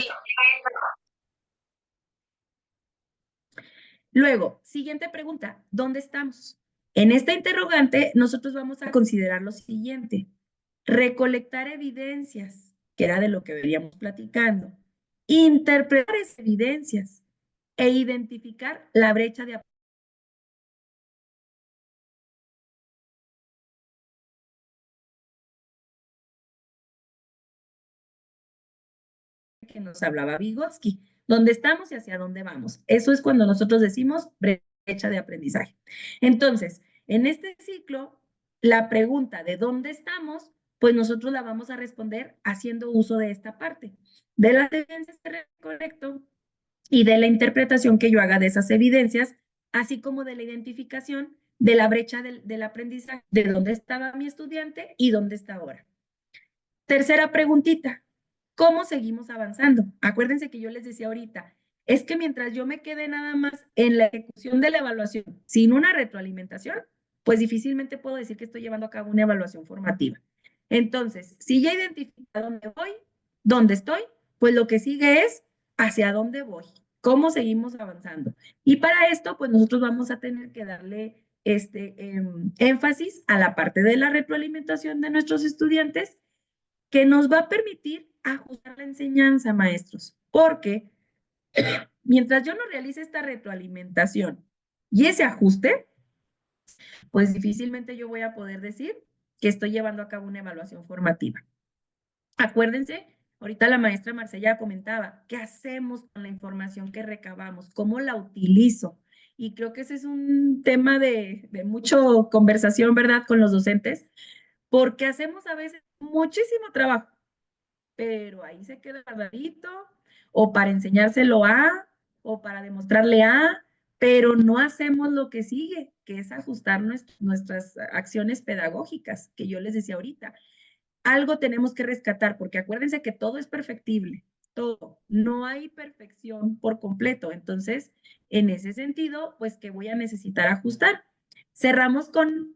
Luego, siguiente pregunta, ¿dónde estamos? En esta interrogante, nosotros vamos a considerar lo siguiente, recolectar evidencias, que era de lo que veníamos platicando, interpretar esas evidencias e identificar la brecha de aprendizaje que nos hablaba Vygotsky, dónde estamos y hacia dónde vamos. Eso es cuando nosotros decimos brecha de aprendizaje. Entonces, en este ciclo, la pregunta de dónde estamos, pues nosotros la vamos a responder haciendo uso de esta parte, de las evidencias que recolecto y de la interpretación que yo haga de esas evidencias, así como de la identificación de la brecha del aprendizaje, de dónde estaba mi estudiante y dónde está ahora. Tercera preguntita, ¿cómo seguimos avanzando? Acuérdense que yo les decía ahorita, es que mientras yo me quede nada más en la ejecución de la evaluación sin una retroalimentación, pues difícilmente puedo decir que estoy llevando a cabo una evaluación formativa. Entonces, si ya identifico dónde voy, dónde estoy, pues lo que sigue es hacia dónde voy, cómo seguimos avanzando. Y para esto, pues nosotros vamos a tener que darle énfasis a la parte de la retroalimentación de nuestros estudiantes que nos va a permitir ajustar la enseñanza, maestros, porque mientras yo no realice esta retroalimentación y ese ajuste, pues difícilmente yo voy a poder decir que estoy llevando a cabo una evaluación formativa. Acuérdense, ahorita la maestra Marcella comentaba, ¿qué hacemos con la información que recabamos? ¿Cómo la utilizo? Y creo que ese es un tema de mucha conversación, ¿verdad?, con los docentes, porque hacemos a veces muchísimo trabajo, pero ahí se queda guardadito, o para enseñárselo a, o para demostrarle a, pero no hacemos lo que sigue, que es ajustar nuestras acciones pedagógicas, que yo les decía ahorita. Algo tenemos que rescatar, porque acuérdense que todo es perfectible, todo, no hay perfección por completo. Entonces, en ese sentido, pues que voy a necesitar ajustar. Cerramos con,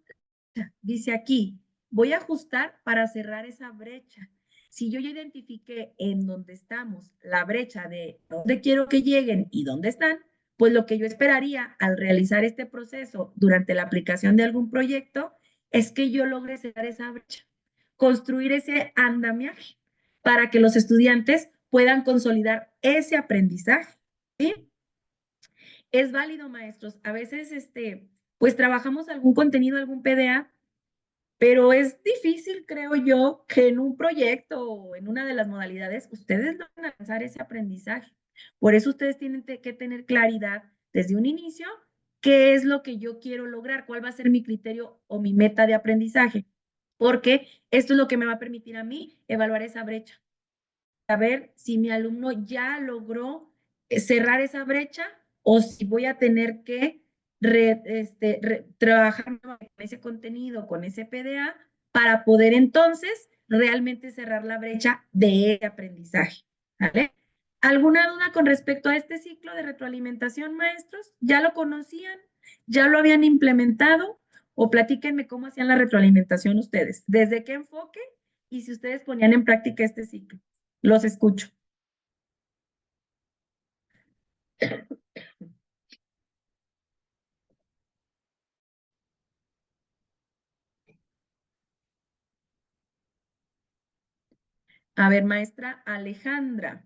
dice aquí, voy a ajustar para cerrar esa brecha. Si yo ya identifiqué en dónde estamos la brecha de dónde quiero que lleguen y dónde están, pues lo que yo esperaría al realizar este proceso durante la aplicación de algún proyecto es que yo logre cerrar esa brecha, construir ese andamiaje para que los estudiantes puedan consolidar ese aprendizaje. ¿Sí? Es válido, maestros. A veces, pues trabajamos algún contenido, algún PDA, pero es difícil, creo yo, que en un proyecto o en una de las modalidades ustedes logren alcanzar ese aprendizaje. Por eso ustedes tienen que tener claridad desde un inicio qué es lo que yo quiero lograr, cuál va a ser mi criterio o mi meta de aprendizaje, porque esto es lo que me va a permitir a mí evaluar esa brecha, saber si mi alumno ya logró cerrar esa brecha o si voy a tener que trabajar con ese contenido, con ese PDA, para poder entonces realmente cerrar la brecha de aprendizaje. ¿Vale? ¿Alguna duda con respecto a este ciclo de retroalimentación, maestros? ¿Ya lo conocían? ¿Ya lo habían implementado? O platíquenme cómo hacían la retroalimentación ustedes, desde qué enfoque y si ustedes ponían en práctica este ciclo. Los escucho. A ver, maestra Alejandra,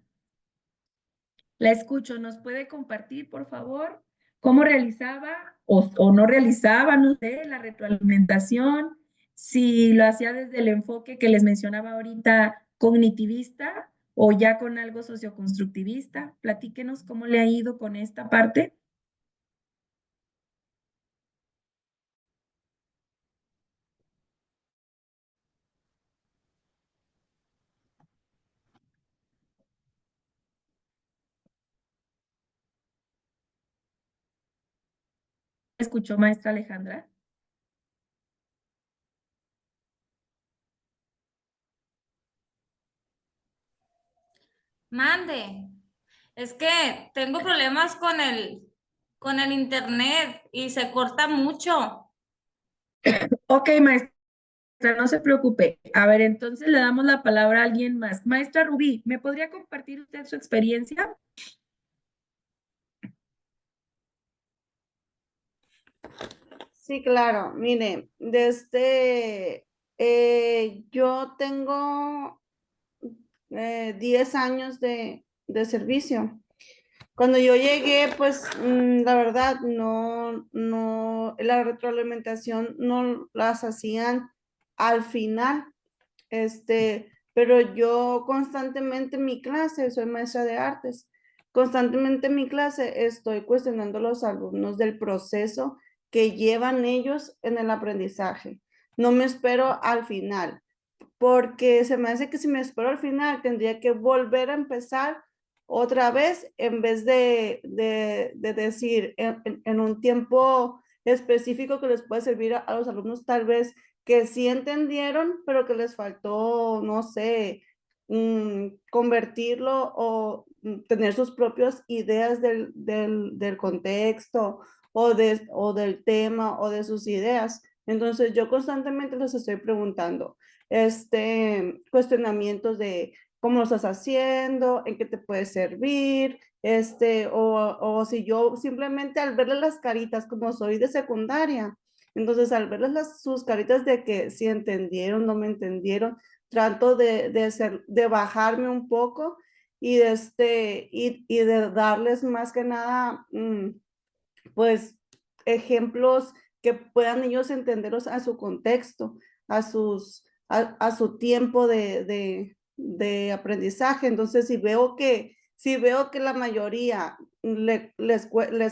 la escucho. ¿Nos puede compartir, por favor, cómo realizaba o no realizaba, no sé, la retroalimentación? Si lo hacía desde el enfoque que les mencionaba ahorita, cognitivista o ya con algo socioconstructivista. Platíquenos cómo le ha ido con esta parte. ¿Escuchó, maestra Alejandra? Mande. Es que tengo problemas con el internet y se corta mucho. Ok, maestra, no se preocupe. A ver, entonces le damos la palabra a alguien más. Maestra Rubí, ¿me podría compartir usted su experiencia? Sí, claro. Mire, yo tengo 10 años de servicio. Cuando yo llegué, pues la verdad, la retroalimentación no las hacían al final, pero yo constantemente en mi clase, soy maestra de artes, constantemente en mi clase estoy cuestionando a los alumnos del proceso que llevan ellos en el aprendizaje. No me espero al final, porque se me hace que si me espero al final tendría que volver a empezar otra vez en vez de decir en un tiempo específico que les puede servir a los alumnos tal vez que sí entendieron, pero que les faltó, no sé, convertirlo o tener sus propias ideas del contexto o del tema o de sus ideas. Entonces yo constantemente les estoy preguntando cuestionamientos de cómo lo estás haciendo, en qué te puede servir, o si yo simplemente al verles las caritas, como soy de secundaria, entonces al verles sus caritas de que si entendieron, no me entendieron, trato de bajarme un poco y y de darles más que nada, pues, ejemplos que puedan ellos entenderlos a su contexto, a su tiempo de aprendizaje. Entonces, si veo que la mayoría les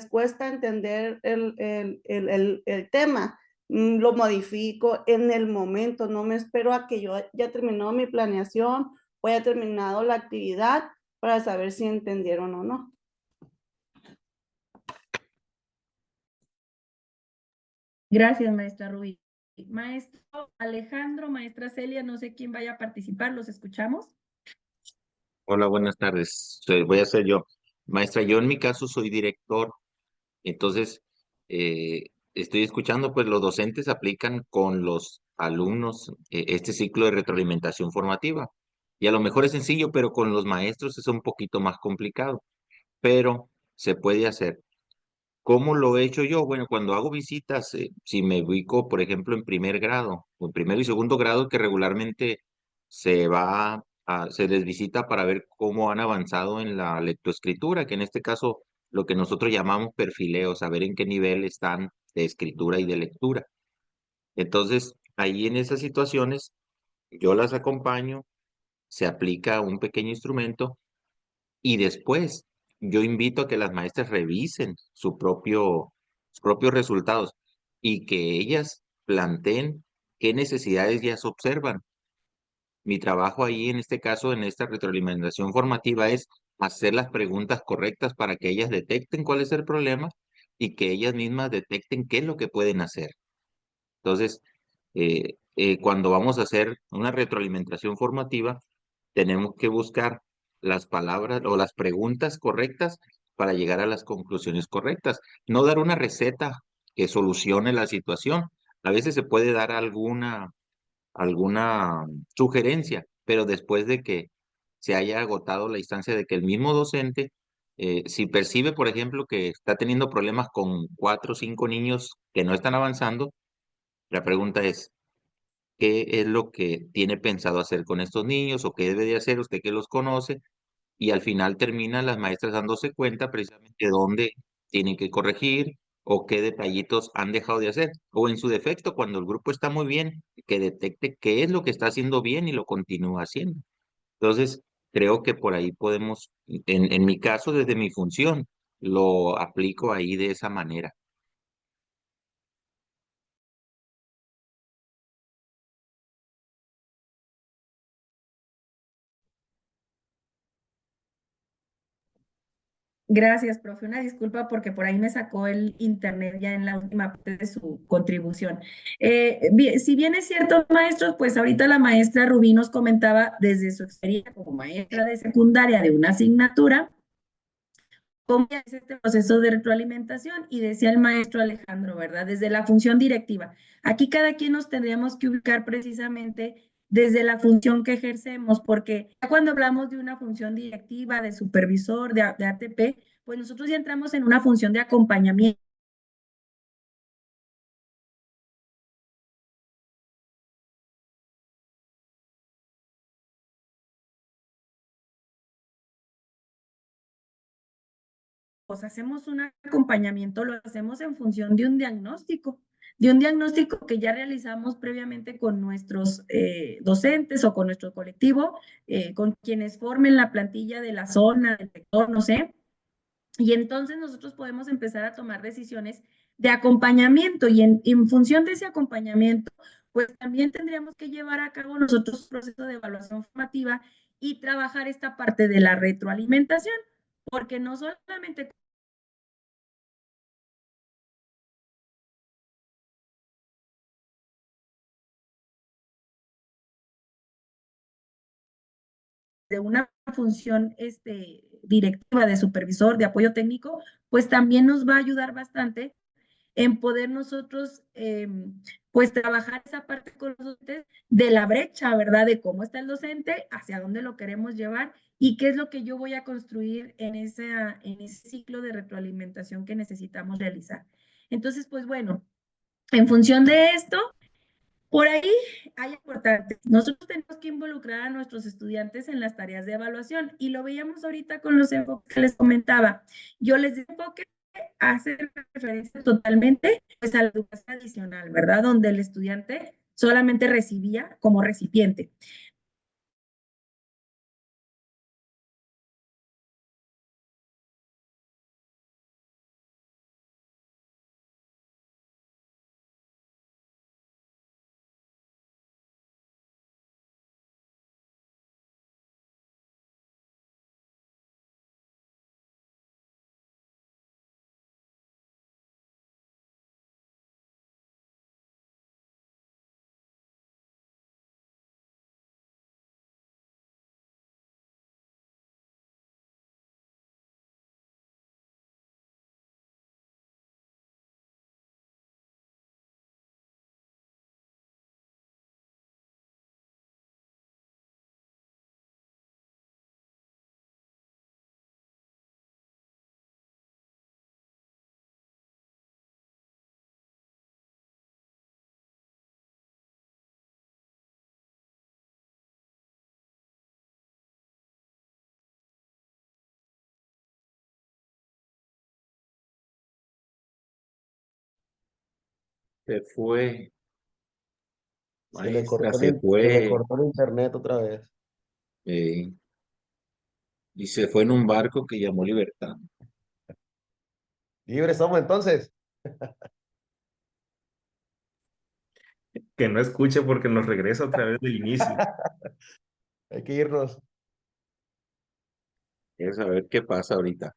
cuesta entender el tema, lo modifico en el momento, no me espero a que yo haya terminado mi planeación o haya terminado la actividad para saber si entendieron o no. Gracias, maestra Rubí. Maestro Alejandro, maestra Celia, no sé quién vaya a participar, ¿los escuchamos? Hola, buenas tardes. Voy a ser yo. Maestra, yo en mi caso soy director, entonces estoy escuchando, pues los docentes aplican con los alumnos este ciclo de retroalimentación formativa. Y a lo mejor es sencillo, pero con los maestros es un poquito más complicado, pero se puede hacer. ¿Cómo lo he hecho yo? Bueno, cuando hago visitas, si me ubico, por ejemplo, en primer grado, o en primero y segundo grado, que regularmente se les visita para ver cómo han avanzado en la lectoescritura, que en este caso lo que nosotros llamamos perfileo, saber en qué nivel están de escritura y de lectura. Entonces, ahí en esas situaciones, yo las acompaño, se aplica un pequeño instrumento y después yo invito a que las maestras revisen sus propios resultados y que ellas planteen qué necesidades ellas observan. Mi trabajo ahí, en este caso, en esta retroalimentación formativa, es hacer las preguntas correctas para que ellas detecten cuál es el problema y que ellas mismas detecten qué es lo que pueden hacer. Entonces, cuando vamos a hacer una retroalimentación formativa, tenemos que buscar las palabras o las preguntas correctas para llegar a las conclusiones correctas. No dar una receta que solucione la situación. A veces se puede dar alguna sugerencia, pero después de que se haya agotado la instancia de que el mismo docente, si percibe, por ejemplo, que está teniendo problemas con 4 o 5 niños que no están avanzando, la pregunta es, ¿qué es lo que tiene pensado hacer con estos niños o qué debe de hacer usted que los conoce? Y al final terminan las maestras dándose cuenta precisamente dónde tienen que corregir o qué detallitos han dejado de hacer. O en su defecto, cuando el grupo está muy bien, que detecte qué es lo que está haciendo bien y lo continúa haciendo. Entonces, creo que por ahí podemos, en mi caso, desde mi función, lo aplico ahí de esa manera. Gracias, profe. Una disculpa porque por ahí me sacó el internet ya en la última parte de su contribución. Si bien es cierto, maestros, pues ahorita la maestra Rubí nos comentaba desde su experiencia como maestra de secundaria de una asignatura, cómo es este proceso de retroalimentación y decía el maestro Alejandro, ¿verdad? Desde la función directiva. Aquí cada quien nos tendríamos que ubicar precisamente desde la función que ejercemos, porque ya cuando hablamos de una función directiva, de supervisor, de ATP, pues nosotros ya entramos en una función de acompañamiento. Pues hacemos un acompañamiento, lo hacemos en función de un diagnóstico que ya realizamos previamente con nuestros docentes o con nuestro colectivo, con quienes formen la plantilla de la zona, del sector, no sé. Y entonces nosotros podemos empezar a tomar decisiones de acompañamiento y en función de ese acompañamiento, pues también tendríamos que llevar a cabo nosotros un proceso de evaluación formativa y trabajar esta parte de la retroalimentación, porque no solamente de una función directiva de supervisor, de apoyo técnico, pues también nos va a ayudar bastante en poder nosotros, pues, trabajar esa parte con los docentes de la brecha, ¿verdad? De cómo está el docente, hacia dónde lo queremos llevar y qué es lo que yo voy a construir en ese ciclo de retroalimentación que necesitamos realizar. Entonces, pues bueno, en función de esto, por ahí hay importantes. Nosotros tenemos que involucrar a nuestros estudiantes en las tareas de evaluación y lo veíamos ahorita con los enfoques que les comentaba. Yo les digo que hace referencia totalmente pues, a la educación adicional, ¿verdad? Donde el estudiante solamente recibía como recipiente. Se fue, Se le maestra, cortó se se le fue. cortó el internet otra vez. eh, Y se fue en un barco que llamó Libertad. Libres somos entonces. Que no escuche porque nos regresa otra vez del inicio. Hay que irnos. Es a ver qué pasa ahorita.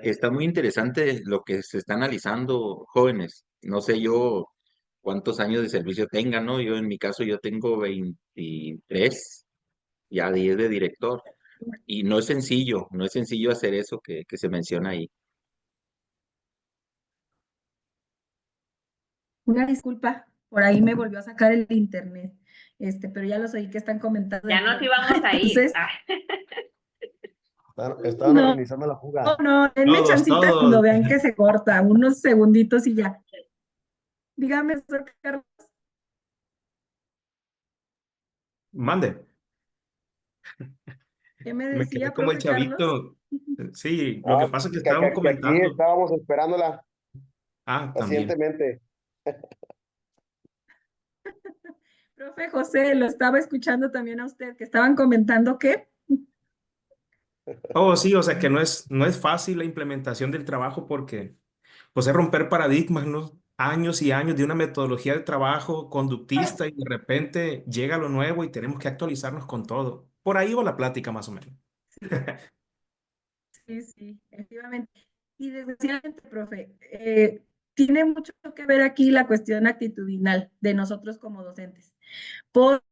Está muy interesante lo que se está analizando, jóvenes. No sé yo cuántos años de servicio tengan, ¿no? Yo en mi caso yo tengo 23, ya 10 de director. Y no es sencillo hacer eso que se menciona ahí. Una disculpa, por ahí me volvió a sacar el internet, pero ya los oí que están comentando. Ya nos íbamos a ir. Entonces, Estaban no, organizando la fuga. no, denme Todos, chancita todos. cuando vean que se corta, unos segunditos y ya. Dígame, doctor Carlos. Mande. ¿Qué me Me decía, quedé como el profe Carlos? chavito. Sí, lo que pasa es que estábamos Que aquí comentando. estábamos esperándola Ah, también. pacientemente. Profe José, lo estaba escuchando también a usted, que estaban comentando que Oh, sí, o sea que no es fácil la implementación del trabajo porque pues es romper paradigmas, ¿no? Años y años de una metodología de trabajo conductista y de repente llega lo nuevo y tenemos que actualizarnos con todo. Por ahí va la plática más o menos. sí, efectivamente. Y desgraciadamente, profe, tiene mucho que ver aquí la cuestión actitudinal de nosotros como docentes. Por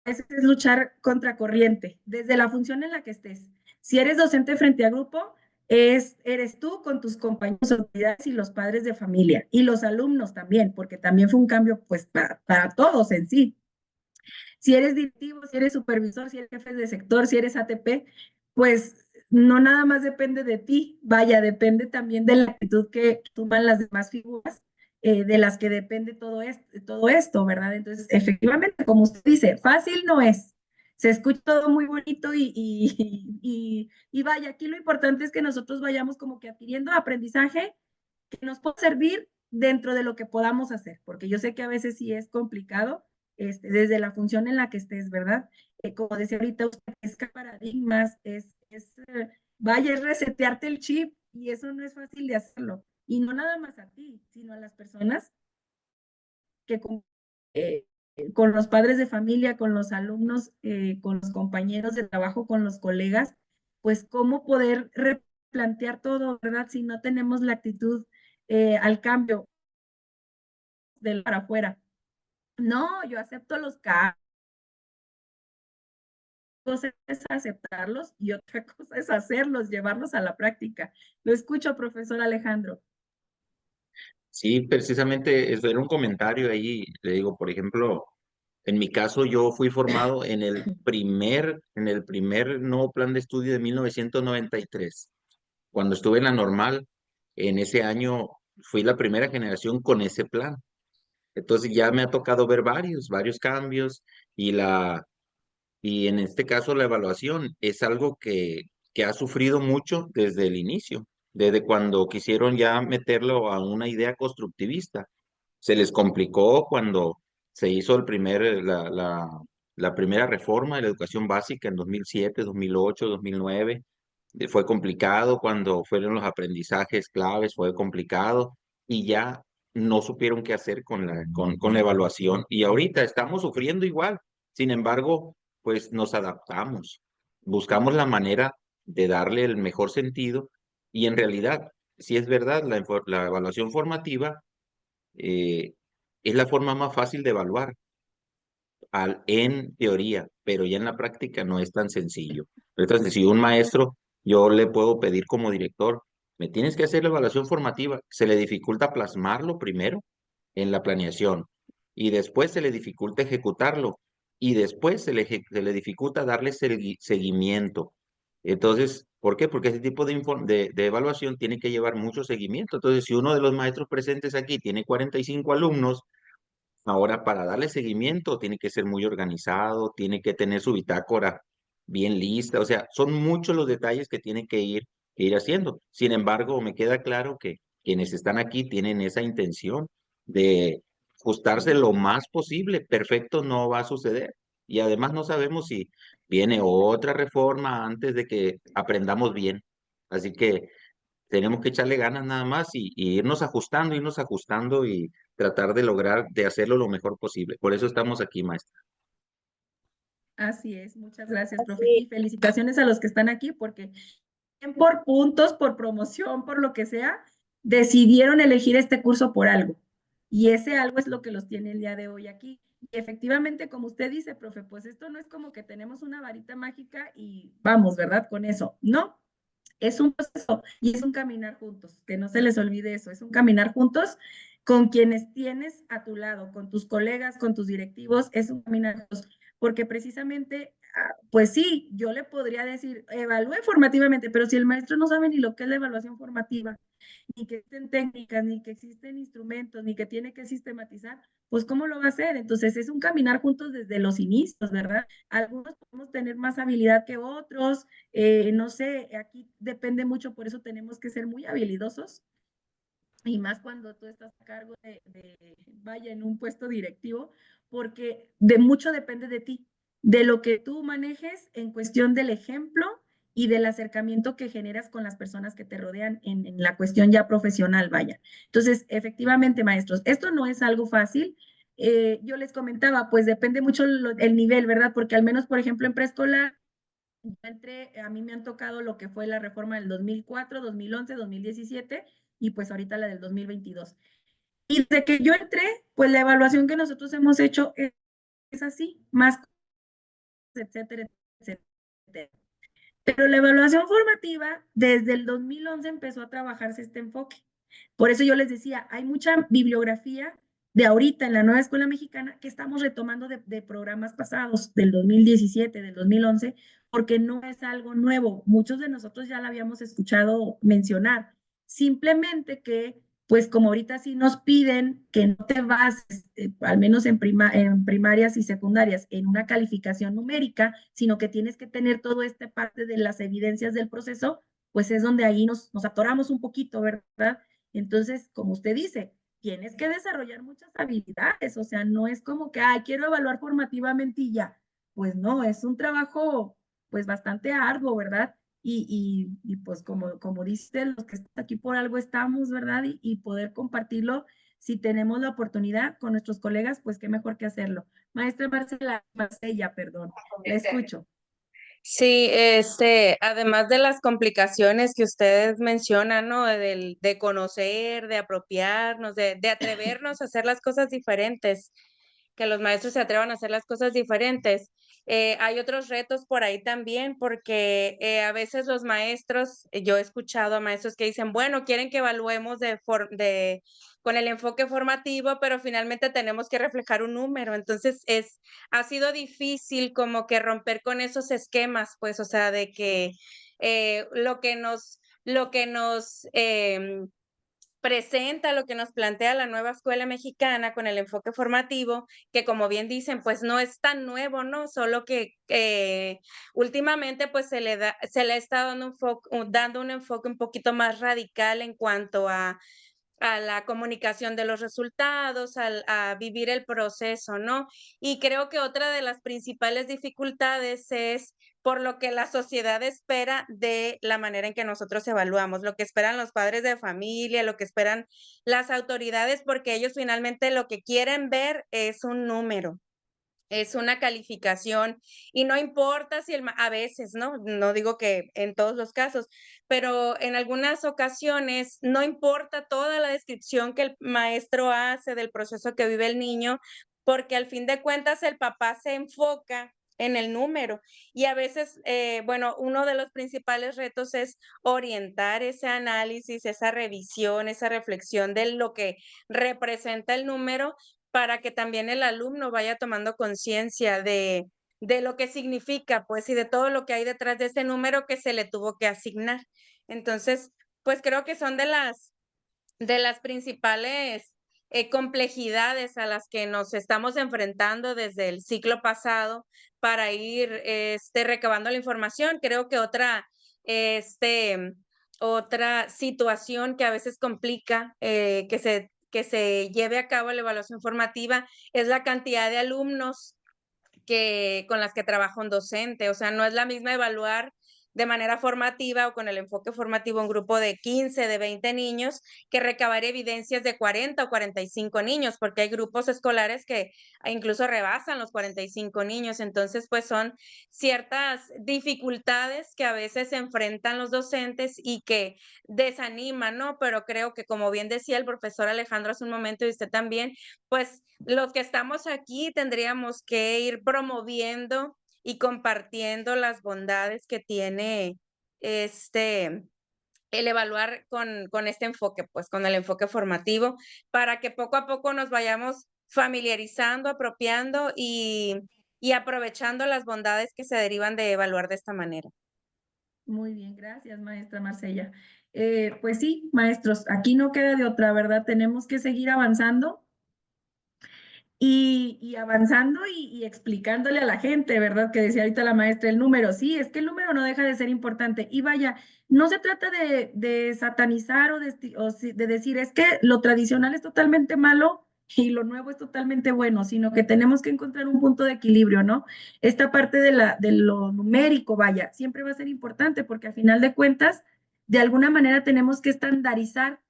a veces es luchar contra corriente, desde la función en la que estés. Si eres docente frente a grupo, eres tú con tus compañeros, autoridades y los padres de familia, y los alumnos también, porque también fue un cambio pues para todos en sí. Si eres directivo, si eres supervisor, si eres jefe de sector, si eres ATP, pues no nada más depende de ti, vaya, depende también de la actitud que toman las demás figuras de las que depende todo esto, ¿verdad? Entonces, efectivamente, como usted dice, fácil no es. Se escucha todo muy bonito y vaya, aquí lo importante es que nosotros vayamos como que adquiriendo aprendizaje que nos pueda servir dentro de lo que podamos hacer, porque yo sé que a veces sí es complicado, desde la función en la que estés, ¿verdad? Como decía ahorita usted, es que paradigmas, vaya, es resetearte el chip y eso no es fácil de hacerlo. Y no nada más a ti, sino a las personas que eh, con los padres de familia, con los alumnos, con los compañeros de trabajo, con los colegas, pues cómo poder replantear todo, ¿verdad? Si no tenemos la actitud al cambio del para afuera. No, yo acepto los cambios, cosa es aceptarlos y otra cosa es hacerlos, llevarlos a la práctica. Lo escucho, profesor Alejandro. Sí, precisamente eso era un comentario ahí. Le digo, por ejemplo, en mi caso yo fui formado en el primer nuevo plan de estudio de 1993. Cuando estuve en la normal, en ese año fui la primera generación con ese plan. Entonces ya me ha tocado ver varios cambios y y en este caso la evaluación es algo que ha sufrido mucho desde el inicio, desde cuando quisieron ya meterlo a una idea constructivista. Se les complicó cuando se hizo la primera reforma de la educación básica en 2007, 2008, 2009. Fue complicado cuando fueron los aprendizajes claves, fue complicado y ya no supieron qué hacer con la evaluación. Y ahorita estamos sufriendo igual. Sin embargo, pues nos adaptamos, buscamos la manera de darle el mejor sentido y en realidad, si es verdad, la evaluación formativa eh, es la forma más fácil de evaluar en teoría, pero ya en la práctica no es tan sencillo. Entonces, si un maestro, yo le puedo pedir como director, me tienes que hacer la evaluación formativa, se le dificulta plasmarlo primero en la planeación y después se le dificulta ejecutarlo y después se le dificulta darle seguimiento. Entonces, ¿por qué? Porque ese tipo de evaluación tiene que llevar mucho seguimiento. Entonces, si uno de los maestros presentes aquí tiene 45 alumnos, ahora para darle seguimiento tiene que ser muy organizado, tiene que tener su bitácora bien lista, o sea, son muchos los detalles que tiene que ir haciendo. Sin embargo, me queda claro que quienes están aquí tienen esa intención de ajustarse lo más posible. Perfecto no va a suceder. Y además no sabemos si viene otra reforma antes de que aprendamos bien. Así que tenemos que echarle ganas nada más y irnos ajustando y tratar de lograr de hacerlo lo mejor posible. Por eso estamos aquí, maestra. Así es, muchas gracias, profe. Y felicitaciones a los que están aquí porque por puntos, por promoción, por lo que sea, decidieron elegir este curso por algo. Y ese algo es lo que los tiene el día de hoy aquí. Y efectivamente, como usted dice, profe, pues esto no es como que tenemos una varita mágica y vamos, ¿verdad? Con eso. No, es un proceso y es un caminar juntos, que no se les olvide eso, es un caminar juntos con quienes tienes a tu lado, con tus colegas, con tus directivos, es un caminar juntos, porque precisamente, pues sí, yo le podría decir, evalúe formativamente, pero si el maestro no sabe ni lo que es la evaluación formativa, ni que existen técnicas, ni que existen instrumentos, ni que tiene que sistematizar, pues ¿cómo lo va a hacer? Entonces es un caminar juntos desde los inicios, ¿verdad? Algunos podemos tener más habilidad que otros, no sé, aquí depende mucho, por eso tenemos que ser muy habilidosos y más cuando tú estás a cargo vaya, en un puesto directivo, porque de mucho depende de ti, de lo que tú manejes en cuestión del ejemplo y del acercamiento que generas con las personas que te rodean en la cuestión ya profesional, vaya. Entonces, efectivamente, maestros, esto no es algo fácil. Yo les comentaba, pues depende mucho el nivel, ¿verdad? Porque al menos, por ejemplo, en preescolar, yo entré, a mí me han tocado lo que fue la reforma del 2004, 2011, 2017 y pues ahorita la del 2022. Y desde que yo entré, pues la evaluación que nosotros hemos hecho es así, más, etcétera, etcétera. Pero la evaluación formativa, desde el 2011 empezó a trabajarse este enfoque. Por eso yo les decía, hay mucha bibliografía de ahorita en la nueva escuela mexicana que estamos retomando de programas pasados, del 2017, del 2011, porque no es algo nuevo. Muchos de nosotros ya la habíamos escuchado mencionar. Simplemente que, pues como ahorita sí nos piden que no te bases, al menos en primarias y secundarias, en una calificación numérica, sino que tienes que tener toda esta parte de las evidencias del proceso, pues es donde ahí nos atoramos un poquito, ¿verdad? Entonces, como usted dice, tienes que desarrollar muchas habilidades, o sea, no es como que, ay, quiero evaluar formativamente y ya. Pues no, es un trabajo pues bastante arduo, ¿verdad? Y pues como dice, los que están aquí por algo estamos, ¿verdad? Y poder compartirlo, si tenemos la oportunidad con nuestros colegas, pues qué mejor que hacerlo. Maestra Marcella, perdón, la escucho. Sí, además de las complicaciones que ustedes mencionan, ¿no? De conocer, de apropiarnos, de atrevernos a hacer las cosas diferentes, que los maestros se atrevan a hacer las cosas diferentes. Hay otros retos por ahí también, porque a veces los maestros, yo he escuchado a maestros que dicen, bueno, quieren que evaluemos con el enfoque formativo, pero finalmente tenemos que reflejar un número. Entonces, ha sido difícil como que romper con esos esquemas, pues, o sea, de que lo que nos presenta, lo que nos plantea la nueva escuela mexicana con el enfoque formativo, que como bien dicen, pues no es tan nuevo, ¿no? Solo que últimamente pues se le ha estado dando un enfoque un poquito más radical en cuanto a la comunicación de los resultados, a vivir el proceso, ¿no? Y creo que otra de las principales dificultades es por lo que la sociedad espera de la manera en que nosotros evaluamos, lo que esperan los padres de familia, lo que esperan las autoridades, porque ellos finalmente lo que quieren ver es un número. Es una calificación y no importa si a veces, ¿no? No digo que en todos los casos, pero en algunas ocasiones no importa toda la descripción que el maestro hace del proceso que vive el niño, porque al fin de cuentas el papá se enfoca en el número y a veces, bueno, uno de los principales retos es orientar ese análisis, esa revisión, esa reflexión de lo que representa el número para que también el alumno vaya tomando conciencia de lo que significa, pues, y de todo lo que hay detrás de ese número que se le tuvo que asignar. Entonces, pues creo que son de las principales complejidades a las que nos estamos enfrentando desde el ciclo pasado para ir recabando la información. Creo que otra situación que a veces complica que se lleve a cabo la evaluación formativa es la cantidad de alumnos con las que trabaja un docente. O sea, no es la misma evaluar de manera formativa o con el enfoque formativo un grupo de 15, de 20 niños, que recabar evidencias de 40 o 45 niños, porque hay grupos escolares que incluso rebasan los 45 niños. Entonces, pues son ciertas dificultades que a veces se enfrentan los docentes y que desaniman, ¿no? Pero creo que, como bien decía el profesor Alejandro hace un momento y usted también, pues los que estamos aquí tendríamos que ir promoviendo y compartiendo las bondades que tiene el evaluar con este enfoque, pues con el enfoque formativo, para que poco a poco nos vayamos familiarizando, apropiando y aprovechando las bondades que se derivan de evaluar de esta manera. Muy bien, gracias, maestra Marcella. Pues sí, maestros, aquí no queda de otra, ¿verdad? Tenemos que seguir avanzando y avanzando y explicándole a la gente, ¿verdad? Que decía ahorita la maestra el número. Sí, es que el número no deja de ser importante. Y vaya, no se trata de satanizar de decir es que lo tradicional es totalmente malo y lo nuevo es totalmente bueno, sino que tenemos que encontrar un punto de equilibrio, ¿no? Esta parte de lo numérico, vaya, siempre va a ser importante porque a final de cuentas, de alguna manera tenemos que estandarizar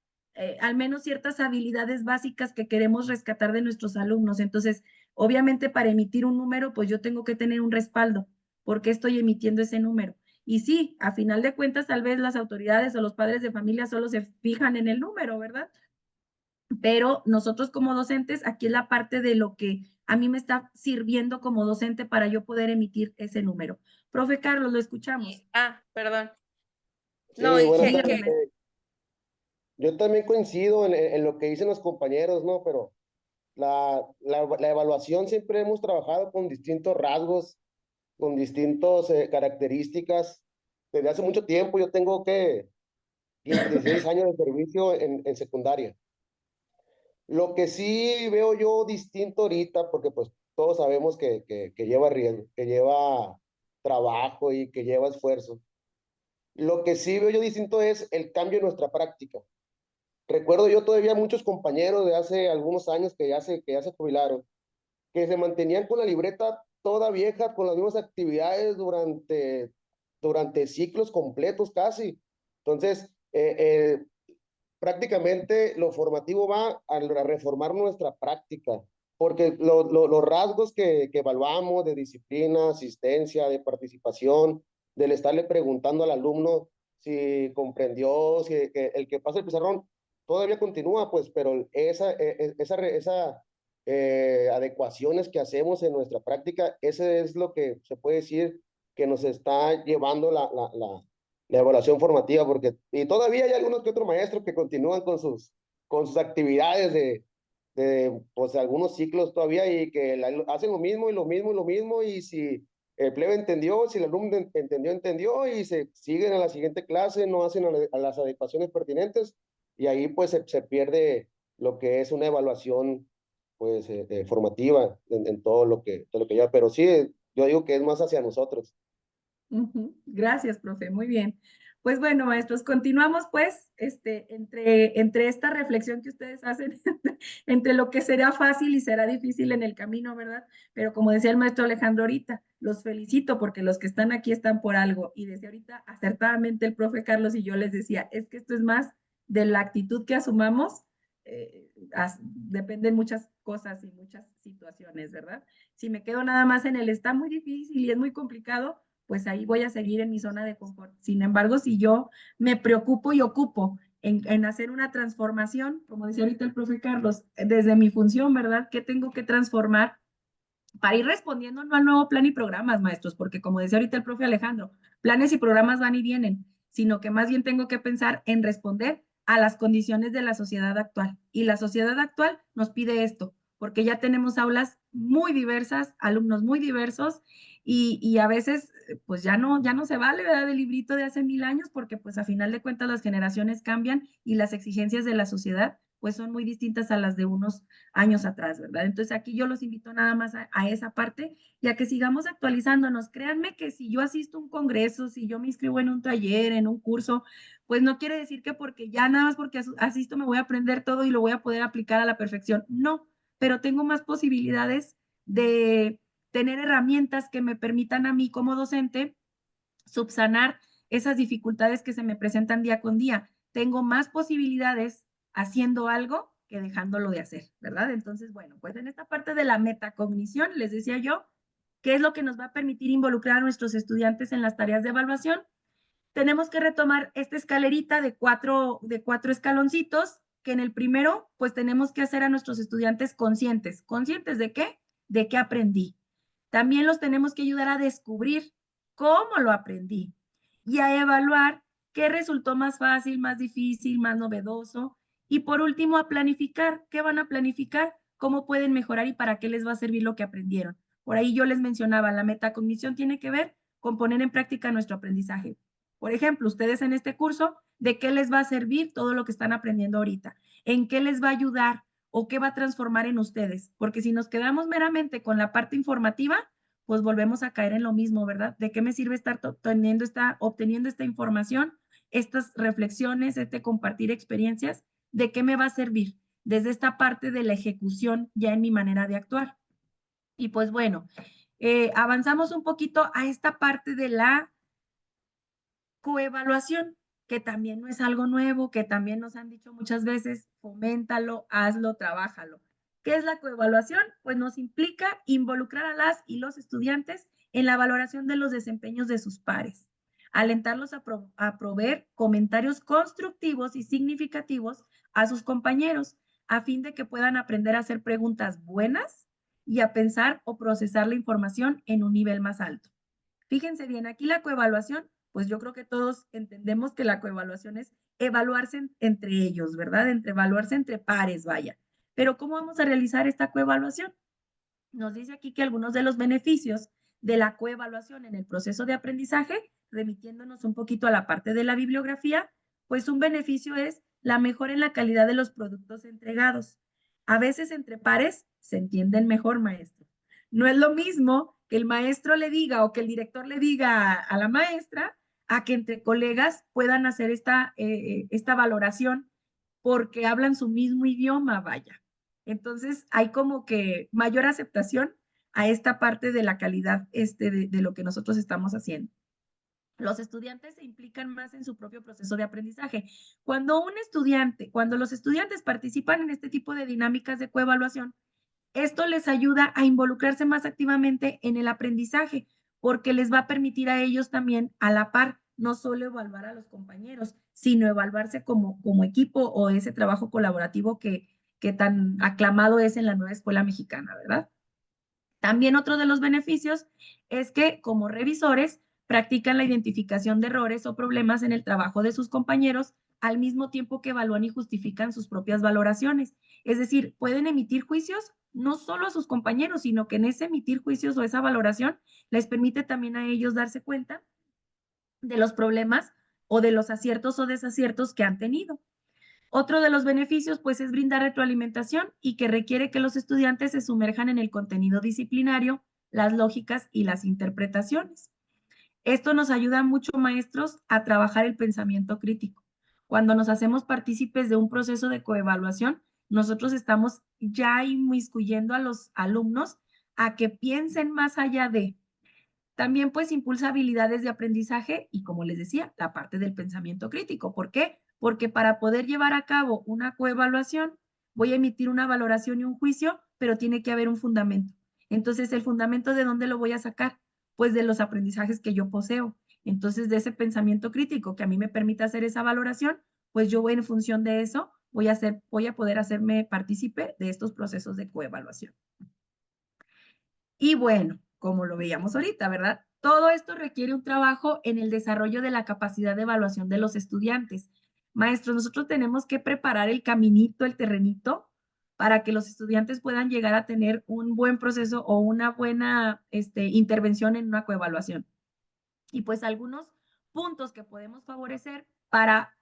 al menos ciertas habilidades básicas que queremos rescatar de nuestros alumnos. Entonces, obviamente para emitir un número, pues yo tengo que tener un respaldo. ¿Por qué estoy emitiendo ese número? Y sí, a final de cuentas, tal vez las autoridades o los padres de familia solo se fijan en el número, ¿verdad? Pero nosotros como docentes, aquí es la parte de lo que a mí me está sirviendo como docente para yo poder emitir ese número. Profe Carlos, lo escuchamos. Perdón. Sí, No, buenas dije tardes. que... Yo también coincido en lo que dicen los compañeros, ¿no? Pero la evaluación siempre hemos trabajado con distintos rasgos, con distintas características. Desde hace mucho tiempo yo tengo 16 años de servicio en secundaria. Lo que sí veo yo distinto ahorita, porque pues todos sabemos que lleva riesgo, que lleva trabajo y que lleva esfuerzo. Lo que sí veo yo distinto es el cambio en nuestra práctica. Recuerdo yo todavía muchos compañeros de hace algunos años que ya se jubilaron, que se mantenían con la libreta toda vieja, con las mismas actividades durante ciclos completos casi. Entonces, prácticamente lo formativo va a reformar nuestra práctica, porque los rasgos que evaluamos de disciplina, asistencia, de participación, del estarle preguntando al alumno si comprendió, si el que pasa el pizarrón, todavía continúa, pues, pero esa adecuaciones que hacemos en nuestra práctica, ese es lo que se puede decir que nos está llevando la evaluación formativa, porque y todavía hay algunos que otros maestros que continúan con sus actividades de pues algunos ciclos todavía y que hacen lo mismo y lo mismo y lo mismo, y si el plebe entendió, si el alumno entendió y se siguen a la siguiente clase, no hacen a las adecuaciones pertinentes y ahí pues se pierde lo que es una evaluación pues formativa en todo lo que lleva, pero sí, yo digo que es más hacia nosotros. Gracias, profe. Muy bien. Pues bueno, maestros, continuamos pues entre esta reflexión que ustedes hacen, entre lo que será fácil y será difícil en el camino, ¿verdad? Pero como decía el maestro Alejandro ahorita, los felicito porque los que están aquí están por algo. Y desde ahorita, acertadamente el profe Carlos y yo les decía, es que esto es más de la actitud que asumamos, dependen muchas cosas y muchas situaciones, ¿verdad? Si me quedo nada más en el está muy difícil y es muy complicado, pues ahí voy a seguir en mi zona de confort. Sin embargo, si yo me preocupo y ocupo en hacer una transformación, como decía ahorita el profe Carlos, desde mi función, ¿verdad? ¿Qué tengo que transformar para ir respondiendo no al nuevo plan y programas, maestros? Porque como decía ahorita el profe Alejandro, planes y programas van y vienen, sino que más bien tengo que pensar en responder a las condiciones de la sociedad actual. Y la sociedad actual nos pide esto, porque ya tenemos aulas muy diversas, alumnos muy diversos y a veces pues ya no se vale, ¿verdad? El librito de hace 1000 años porque pues a final de cuentas las generaciones cambian y las exigencias de la sociedad pues son muy distintas a las de unos años atrás, ¿verdad? Entonces aquí yo los invito nada más a esa parte y a que sigamos actualizándonos. Créanme que si yo asisto a un congreso, si yo me inscribo en un taller, en un curso, pues no quiere decir que porque ya nada más porque asisto me voy a aprender todo y lo voy a poder aplicar a la perfección. No, pero tengo más posibilidades de tener herramientas que me permitan a mí como docente subsanar esas dificultades que se me presentan día con día. Tengo más posibilidades haciendo algo que dejándolo de hacer, ¿verdad? Entonces, bueno, pues en esta parte de la metacognición, les decía yo, ¿qué es lo que nos va a permitir involucrar a nuestros estudiantes en las tareas de evaluación? Tenemos que retomar esta escalerita de cuatro escaloncitos, que en el primero, pues tenemos que hacer a nuestros estudiantes conscientes. ¿Conscientes de qué? De qué aprendí. También los tenemos que ayudar a descubrir cómo lo aprendí y a evaluar qué resultó más fácil, más difícil, más novedoso. Y por último, a planificar. ¿Qué van a planificar? ¿Cómo pueden mejorar y para qué les va a servir lo que aprendieron? Por ahí yo les mencionaba, la metacognición tiene que ver con poner en práctica nuestro aprendizaje. Por ejemplo, ustedes en este curso, ¿de qué les va a servir todo lo que están aprendiendo ahorita? ¿En qué les va a ayudar o qué va a transformar en ustedes? Porque si nos quedamos meramente con la parte informativa, pues volvemos a caer en lo mismo, ¿verdad? ¿De qué me sirve estar obteniendo esta información, estas reflexiones, compartir experiencias? ¿De qué me va a servir? Desde esta parte de la ejecución ya en mi manera de actuar. Y pues bueno, avanzamos un poquito a esta parte de la coevaluación, que también no es algo nuevo, que también nos han dicho muchas veces, foméntalo, hazlo, trabájalo. ¿Qué es la coevaluación? Pues nos implica involucrar a las y los estudiantes en la valoración de los desempeños de sus pares, alentarlos a proveer comentarios constructivos y significativos a sus compañeros, a fin de que puedan aprender a hacer preguntas buenas y a pensar o procesar la información en un nivel más alto. Fíjense bien, aquí la coevaluación, pues yo creo que todos entendemos que la coevaluación es evaluarse entre ellos, ¿verdad? Evaluarse entre pares, vaya. Pero ¿cómo vamos a realizar esta coevaluación? Nos dice aquí que algunos de los beneficios de la coevaluación en el proceso de aprendizaje, remitiéndonos un poquito a la parte de la bibliografía, pues un beneficio es la mejora en la calidad de los productos entregados. A veces entre pares se entienden mejor, maestro. No es lo mismo que el maestro le diga o que el director le diga a la maestra a que entre colegas puedan hacer esta valoración porque hablan su mismo idioma, vaya. Entonces hay como que mayor aceptación a esta parte de la calidad de lo que nosotros estamos haciendo. Los estudiantes se implican más en su propio proceso de aprendizaje. Cuando los estudiantes participan en este tipo de dinámicas de coevaluación, esto les ayuda a involucrarse más activamente en el aprendizaje, porque les va a permitir a ellos también, a la par, no solo evaluar a los compañeros, sino evaluarse como equipo o ese trabajo colaborativo que tan aclamado es en la nueva escuela mexicana, ¿verdad? También otro de los beneficios es que como revisores practican la identificación de errores o problemas en el trabajo de sus compañeros al mismo tiempo que evalúan y justifican sus propias valoraciones. Es decir, pueden emitir juicios no solo a sus compañeros, sino que en ese emitir juicios o esa valoración les permite también a ellos darse cuenta de los problemas o de los aciertos o desaciertos que han tenido. Otro de los beneficios, pues, es brindar retroalimentación y que requiere que los estudiantes se sumerjan en el contenido disciplinario, las lógicas y las interpretaciones. Esto nos ayuda mucho, maestros, a trabajar el pensamiento crítico. Cuando nos hacemos partícipes de un proceso de coevaluación, nosotros estamos ya inmiscuyendo a los alumnos a que piensen más allá de. También pues impulsa habilidades de aprendizaje y como les decía, la parte del pensamiento crítico. ¿Por qué? Porque para poder llevar a cabo una coevaluación, voy a emitir una valoración y un juicio, pero tiene que haber un fundamento. Entonces, ¿el fundamento de dónde lo voy a sacar? Pues de los aprendizajes que yo poseo. Entonces, de ese pensamiento crítico que a mí me permite hacer esa valoración, pues yo voy en función de eso, voy a poder hacerme partícipe de estos procesos de coevaluación. Y bueno, como lo veíamos ahorita, ¿verdad? Todo esto requiere un trabajo en el desarrollo de la capacidad de evaluación de los estudiantes. Maestros, nosotros tenemos que preparar el caminito, el terrenito, para que los estudiantes puedan llegar a tener un buen proceso o una buena intervención en una coevaluación. Y pues algunos puntos que podemos favorecer para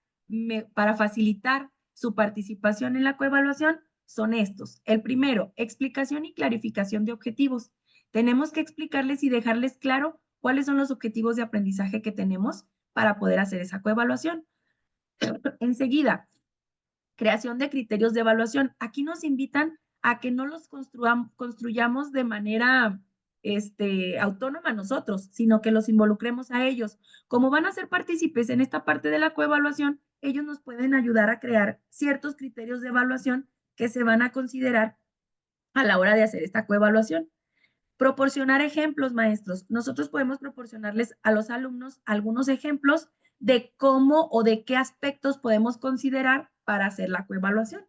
facilitar su participación en la coevaluación son estos. El primero, explicación y clarificación de objetivos. Tenemos que explicarles y dejarles claro cuáles son los objetivos de aprendizaje que tenemos para poder hacer esa coevaluación. Enseguida, creación de criterios de evaluación. Aquí nos invitan a que no los construyamos de manera autónoma nosotros, sino que los involucremos a ellos. Como van a ser partícipes en esta parte de la coevaluación, ellos nos pueden ayudar a crear ciertos criterios de evaluación que se van a considerar a la hora de hacer esta coevaluación. Proporcionar ejemplos, maestros. Nosotros podemos proporcionarles a los alumnos algunos ejemplos de cómo o de qué aspectos podemos considerar para hacer la coevaluación.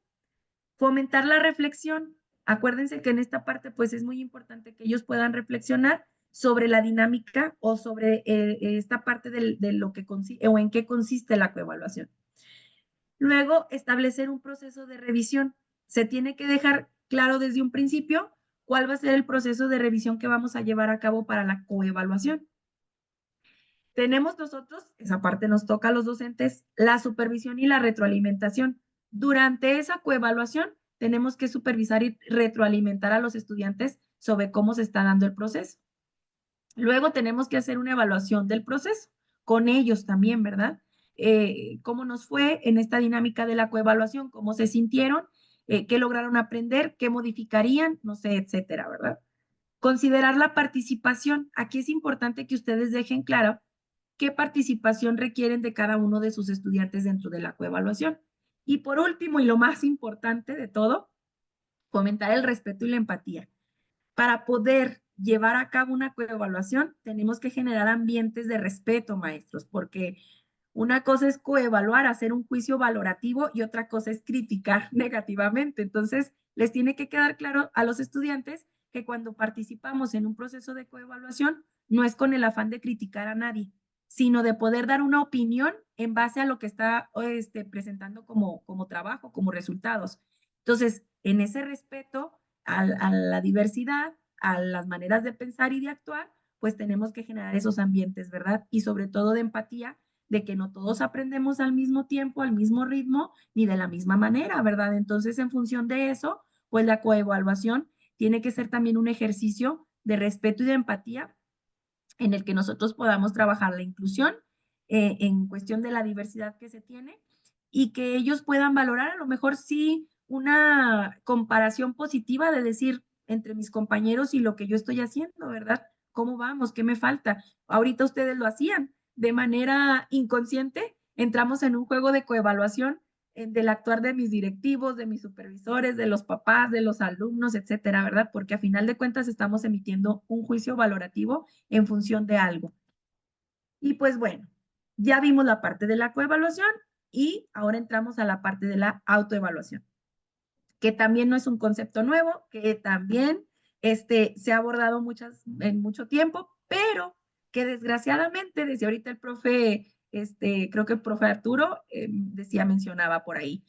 Fomentar la reflexión. Acuérdense que en esta parte pues es muy importante que ellos puedan reflexionar sobre la dinámica o sobre esta parte de lo que consiste o en qué consiste la coevaluación. Luego, establecer un proceso de revisión. Se tiene que dejar claro desde un principio cuál va a ser el proceso de revisión que vamos a llevar a cabo para la coevaluación. Tenemos nosotros, esa parte nos toca a los docentes, la supervisión y la retroalimentación. Durante esa coevaluación tenemos que supervisar y retroalimentar a los estudiantes sobre cómo se está dando el proceso. Luego tenemos que hacer una evaluación del proceso con ellos también, ¿verdad? Cómo nos fue en esta dinámica de la coevaluación, cómo se sintieron, qué lograron aprender, qué modificarían, no sé, etcétera, ¿verdad? Considerar la participación. Aquí es importante que ustedes dejen claro qué participación requieren de cada uno de sus estudiantes dentro de la coevaluación. Y por último, y lo más importante de todo, fomentar el respeto y la empatía. Para poder llevar a cabo una coevaluación, tenemos que generar ambientes de respeto, maestros, porque una cosa es coevaluar, hacer un juicio valorativo y otra cosa es criticar negativamente. Entonces, les tiene que quedar claro a los estudiantes que cuando participamos en un proceso de coevaluación, no es con el afán de criticar a nadie, sino de poder dar una opinión en base a lo que está presentando como trabajo, como resultados. Entonces, en ese respeto a la diversidad, a las maneras de pensar y de actuar, pues tenemos que generar esos ambientes, ¿verdad? Y sobre todo de empatía, de que no todos aprendemos al mismo tiempo, al mismo ritmo, ni de la misma manera, ¿verdad? Entonces, en función de eso, pues la coevaluación tiene que ser también un ejercicio de respeto y de empatía en el que nosotros podamos trabajar la inclusión en cuestión de la diversidad que se tiene y que ellos puedan valorar a lo mejor sí una comparación positiva de decir entre mis compañeros y lo que yo estoy haciendo, ¿verdad? ¿Cómo vamos? ¿Qué me falta? Ahorita ustedes lo hacían de manera inconsciente, entramos en un juego de coevaluación del actuar de mis directivos, de mis supervisores, de los papás, de los alumnos, etcétera, ¿verdad? Porque a final de cuentas estamos emitiendo un juicio valorativo en función de algo. Y pues bueno, ya vimos la parte de la coevaluación y ahora entramos a la parte de la autoevaluación, que también no es un concepto nuevo, que también se ha abordado en mucho tiempo, pero que desgraciadamente desde ahorita el profe, creo que el profe Arturo mencionaba por ahí,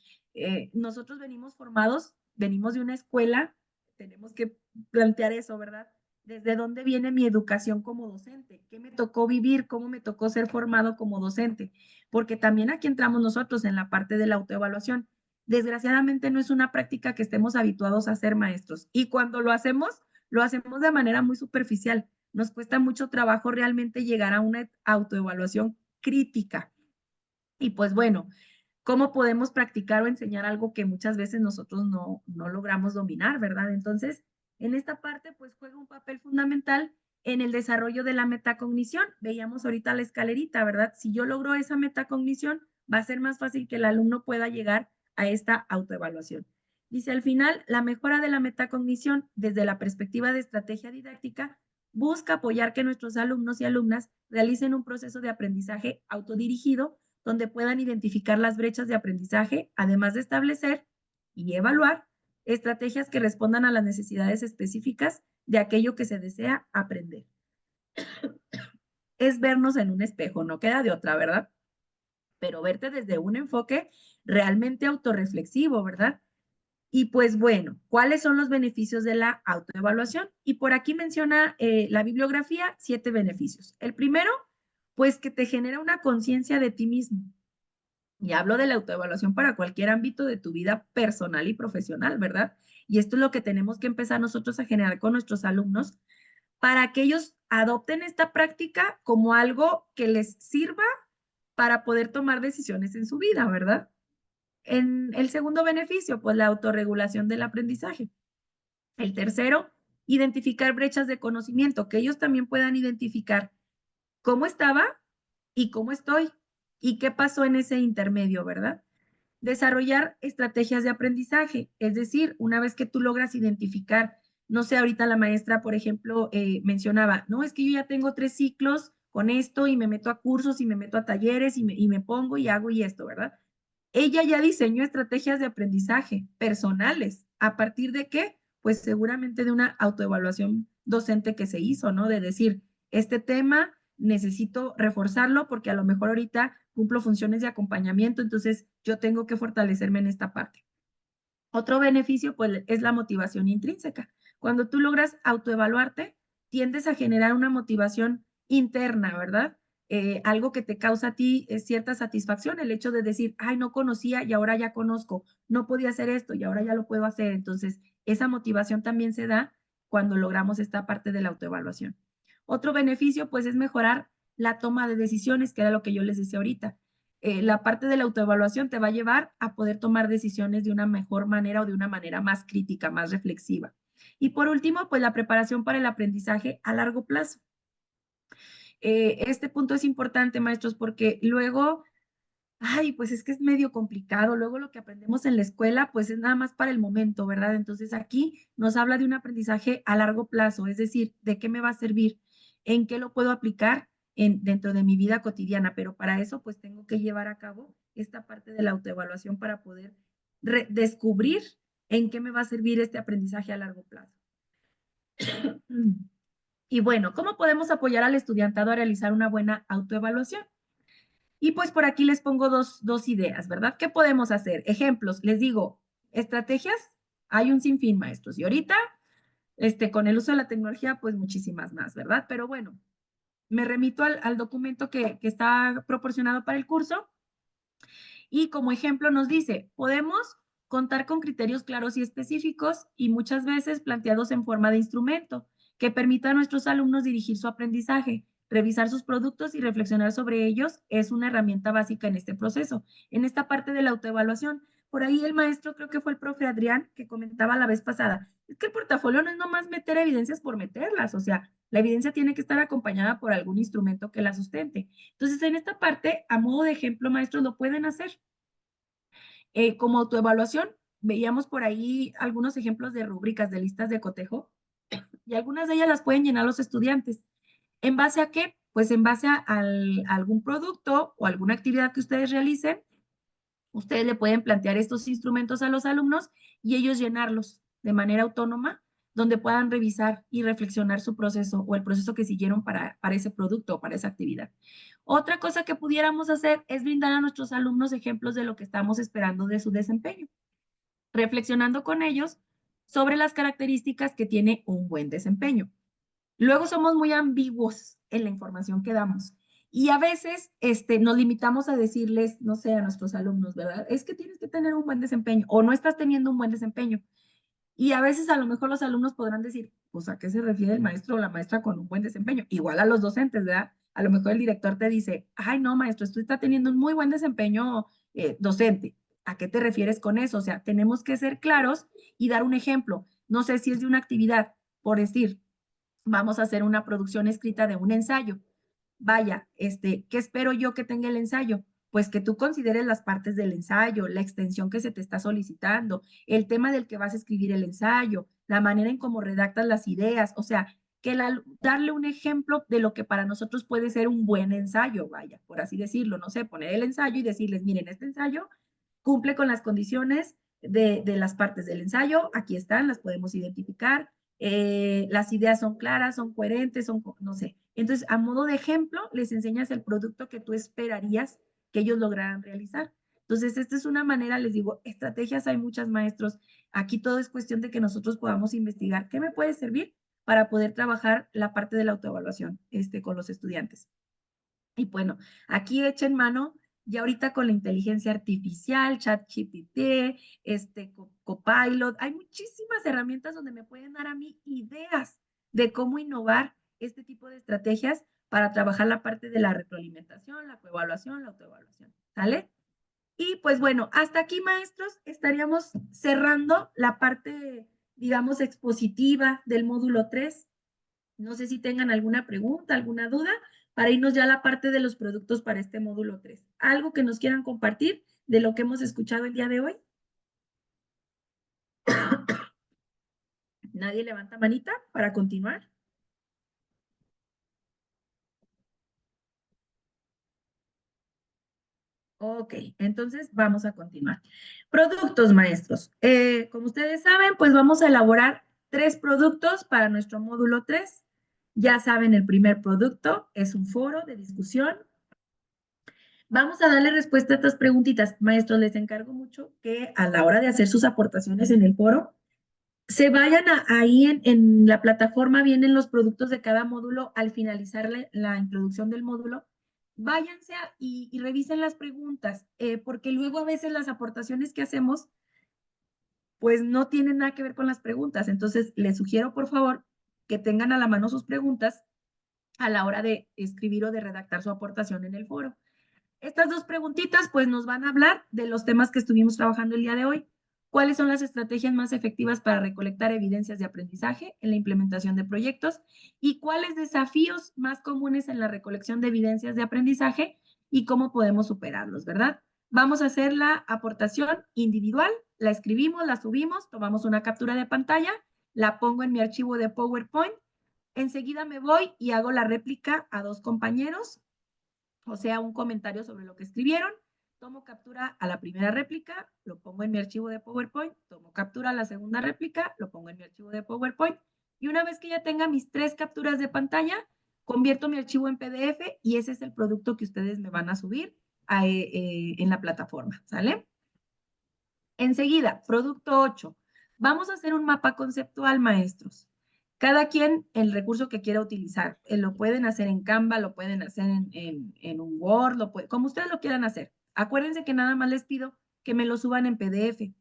nosotros venimos formados, venimos de una escuela, tenemos que plantear eso, ¿verdad? ¿Desde dónde viene mi educación como docente? ¿Qué me tocó vivir? ¿Cómo me tocó ser formado como docente? Porque también aquí entramos nosotros en la parte de la autoevaluación. Desgraciadamente no es una práctica que estemos habituados a hacer, maestros. Y cuando lo hacemos de manera muy superficial. Nos cuesta mucho trabajo realmente llegar a una autoevaluación crítica. Y pues bueno, ¿cómo podemos practicar o enseñar algo que muchas veces nosotros no logramos dominar, ¿verdad? Entonces, en esta parte, pues juega un papel fundamental en el desarrollo de la metacognición. Veíamos ahorita la escalerita, ¿verdad? Si yo logro esa metacognición, va a ser más fácil que el alumno pueda llegar a esta autoevaluación. Dice, al final, la mejora de la metacognición desde la perspectiva de estrategia didáctica busca apoyar que nuestros alumnos y alumnas realicen un proceso de aprendizaje autodirigido donde puedan identificar las brechas de aprendizaje, además de establecer y evaluar estrategias que respondan a las necesidades específicas de aquello que se desea aprender. Es vernos en un espejo, no queda de otra, ¿verdad? Pero verte desde un enfoque realmente autorreflexivo, ¿verdad? Y pues bueno, ¿cuáles son los beneficios de la autoevaluación? Y por aquí menciona la bibliografía 7 beneficios. El primero, pues que te genera una conciencia de ti mismo. Y hablo de la autoevaluación para cualquier ámbito de tu vida personal y profesional, ¿verdad? Y esto es lo que tenemos que empezar nosotros a generar con nuestros alumnos para que ellos adopten esta práctica como algo que les sirva para poder tomar decisiones en su vida, ¿verdad? En el segundo beneficio, pues la autorregulación del aprendizaje. El tercero, identificar brechas de conocimiento, que ellos también puedan identificar cómo estaba y cómo estoy y qué pasó en ese intermedio, ¿verdad? Desarrollar estrategias de aprendizaje, es decir, una vez que tú logras identificar, no sé, ahorita la maestra, por ejemplo, mencionaba, no, es que yo ya tengo 3 ciclos con esto y me meto a cursos y me meto a talleres y me pongo y hago y esto, ¿verdad? Ella ya diseñó estrategias de aprendizaje personales. ¿A partir de qué? Pues seguramente de una autoevaluación docente que se hizo, ¿no? De decir, este tema necesito reforzarlo porque a lo mejor ahorita cumplo funciones de acompañamiento, entonces yo tengo que fortalecerme en esta parte. Otro beneficio, pues, es la motivación intrínseca. Cuando tú logras autoevaluarte, tiendes a generar una motivación interna, ¿verdad? Algo que te causa a ti cierta satisfacción, el hecho de decir, ay, no conocía y ahora ya conozco, no podía hacer esto y ahora ya lo puedo hacer. Entonces, esa motivación también se da cuando logramos esta parte de la autoevaluación. Otro beneficio, pues, es mejorar la toma de decisiones, que era lo que yo les decía ahorita. La parte de la autoevaluación te va a llevar a poder tomar decisiones de una mejor manera o de una manera más crítica, más reflexiva. Y por último, pues la preparación para el aprendizaje a largo plazo. Este punto es importante, maestros, porque luego, ay, pues es que es medio complicado. Luego lo que aprendemos en la escuela, pues es nada más para el momento, ¿verdad? Entonces aquí nos habla de un aprendizaje a largo plazo, es decir, ¿de qué me va a servir? ¿En qué lo puedo aplicar dentro de mi vida cotidiana? Pero para eso, pues tengo que llevar a cabo esta parte de la autoevaluación para poder descubrir en qué me va a servir este aprendizaje a largo plazo. Y bueno, ¿cómo podemos apoyar al estudiantado a realizar una buena autoevaluación? Y pues por aquí les pongo dos ideas, ¿verdad? ¿Qué podemos hacer? Ejemplos, les digo, estrategias, hay un sinfín, maestros. Y ahorita, con el uso de la tecnología, pues muchísimas más, ¿verdad? Pero bueno, me remito al documento que está proporcionado para el curso y como ejemplo nos dice, podemos contar con criterios claros y específicos y muchas veces planteados en forma de instrumento que permita a nuestros alumnos dirigir su aprendizaje. Revisar sus productos y reflexionar sobre ellos es una herramienta básica en este proceso. En esta parte de la autoevaluación, por ahí el maestro, creo que fue el profe Adrián, que comentaba la vez pasada, es que el portafolio no es nomás meter evidencias por meterlas, o sea, la evidencia tiene que estar acompañada por algún instrumento que la sustente. Entonces, en esta parte, a modo de ejemplo, maestros, lo pueden hacer. Como autoevaluación, veíamos por ahí algunos ejemplos de rúbricas, de listas de cotejo, y algunas de ellas las pueden llenar los estudiantes. ¿En base a qué? Pues en base a algún producto o alguna actividad que ustedes realicen, ustedes le pueden plantear estos instrumentos a los alumnos y ellos llenarlos de manera autónoma, donde puedan revisar y reflexionar su proceso o el proceso que siguieron para ese producto o para esa actividad. Otra cosa que pudiéramos hacer es brindar a nuestros alumnos ejemplos de lo que estamos esperando de su desempeño, reflexionando con ellos sobre las características que tiene un buen desempeño. Luego somos muy ambiguos en la información que damos. Y a veces nos limitamos a decirles, no sé, a nuestros alumnos, ¿verdad? Es que tienes que tener un buen desempeño o no estás teniendo un buen desempeño. Y a veces a lo mejor los alumnos podrán decir, pues a qué se refiere el maestro o la maestra con un buen desempeño. Igual a los docentes, ¿verdad? A lo mejor el director te dice, ay, no, maestro, tú estás teniendo un muy buen desempeño docente. ¿A qué te refieres con eso? O sea, tenemos que ser claros y dar un ejemplo. No sé si es de una actividad, por decir, vamos a hacer una producción escrita de un ensayo. Vaya, ¿qué espero yo que tenga el ensayo? Pues que tú consideres las partes del ensayo, la extensión que se te está solicitando, el tema del que vas a escribir el ensayo, la manera en cómo redactas las ideas, o sea, que darle un ejemplo de lo que para nosotros puede ser un buen ensayo, vaya, por así decirlo, no sé, poner el ensayo y decirles, miren, este ensayo cumple con las condiciones de las partes del ensayo, aquí están, las podemos identificar, las ideas son claras, son coherentes, no sé. Entonces, a modo de ejemplo, les enseñas el producto que tú esperarías que ellos lograran realizar. Entonces, esta es una manera, les digo, estrategias hay muchas, maestros. Aquí todo es cuestión de que nosotros podamos investigar qué me puede servir para poder trabajar la parte de la autoevaluación con los estudiantes. Y bueno, aquí echen mano Y ahorita con la inteligencia artificial, ChatGPT, Copilot, hay muchísimas herramientas donde me pueden dar a mí ideas de cómo innovar este tipo de estrategias para trabajar la parte de la retroalimentación, la coevaluación, la autoevaluación, ¿sale? Y pues bueno, hasta aquí, maestros, estaríamos cerrando la parte, digamos, expositiva del módulo 3. No sé si tengan alguna pregunta, alguna duda, para irnos ya a la parte de los productos para este módulo 3. ¿Algo que nos quieran compartir de lo que hemos escuchado el día de hoy? ¿Nadie levanta manita para continuar? Ok, entonces vamos a continuar. Productos, maestros. Como ustedes saben, pues vamos a elaborar 3 productos para nuestro módulo 3. Ya saben, el primer producto es un foro de discusión. Vamos a darle respuesta a estas preguntitas. Maestros, les encargo mucho que a la hora de hacer sus aportaciones en el foro, se vayan ahí en la plataforma, vienen los productos de cada módulo al finalizar la introducción del módulo. Váyanse y revisen las preguntas, porque luego a veces las aportaciones que hacemos, pues no tienen nada que ver con las preguntas. Entonces, les sugiero, por favor, que tengan a la mano sus preguntas a la hora de escribir o de redactar su aportación en el foro. Estas 2 preguntitas, pues nos van a hablar de los temas que estuvimos trabajando el día de hoy. ¿Cuáles son las estrategias más efectivas para recolectar evidencias de aprendizaje en la implementación de proyectos? ¿Y cuáles desafíos más comunes en la recolección de evidencias de aprendizaje y cómo podemos superarlos, verdad? Vamos a hacer la aportación individual, la escribimos, la subimos, tomamos una captura de pantalla, la pongo en mi archivo de PowerPoint. Enseguida me voy y hago la réplica a 2 compañeros, o sea, un comentario sobre lo que escribieron. Tomo captura a la primera réplica, lo pongo en mi archivo de PowerPoint, tomo captura a la segunda réplica, lo pongo en mi archivo de PowerPoint, y una vez que ya tenga mis 3 capturas de pantalla, convierto mi archivo en PDF y ese es el producto que ustedes me van a subir en la plataforma, ¿sale? Enseguida, producto 8. Vamos a hacer un mapa conceptual, maestros. Cada quien el recurso que quiera utilizar. Lo pueden hacer en Canva, lo pueden hacer en un Word, como ustedes lo quieran hacer. Acuérdense que nada más les pido que me lo suban en PDF.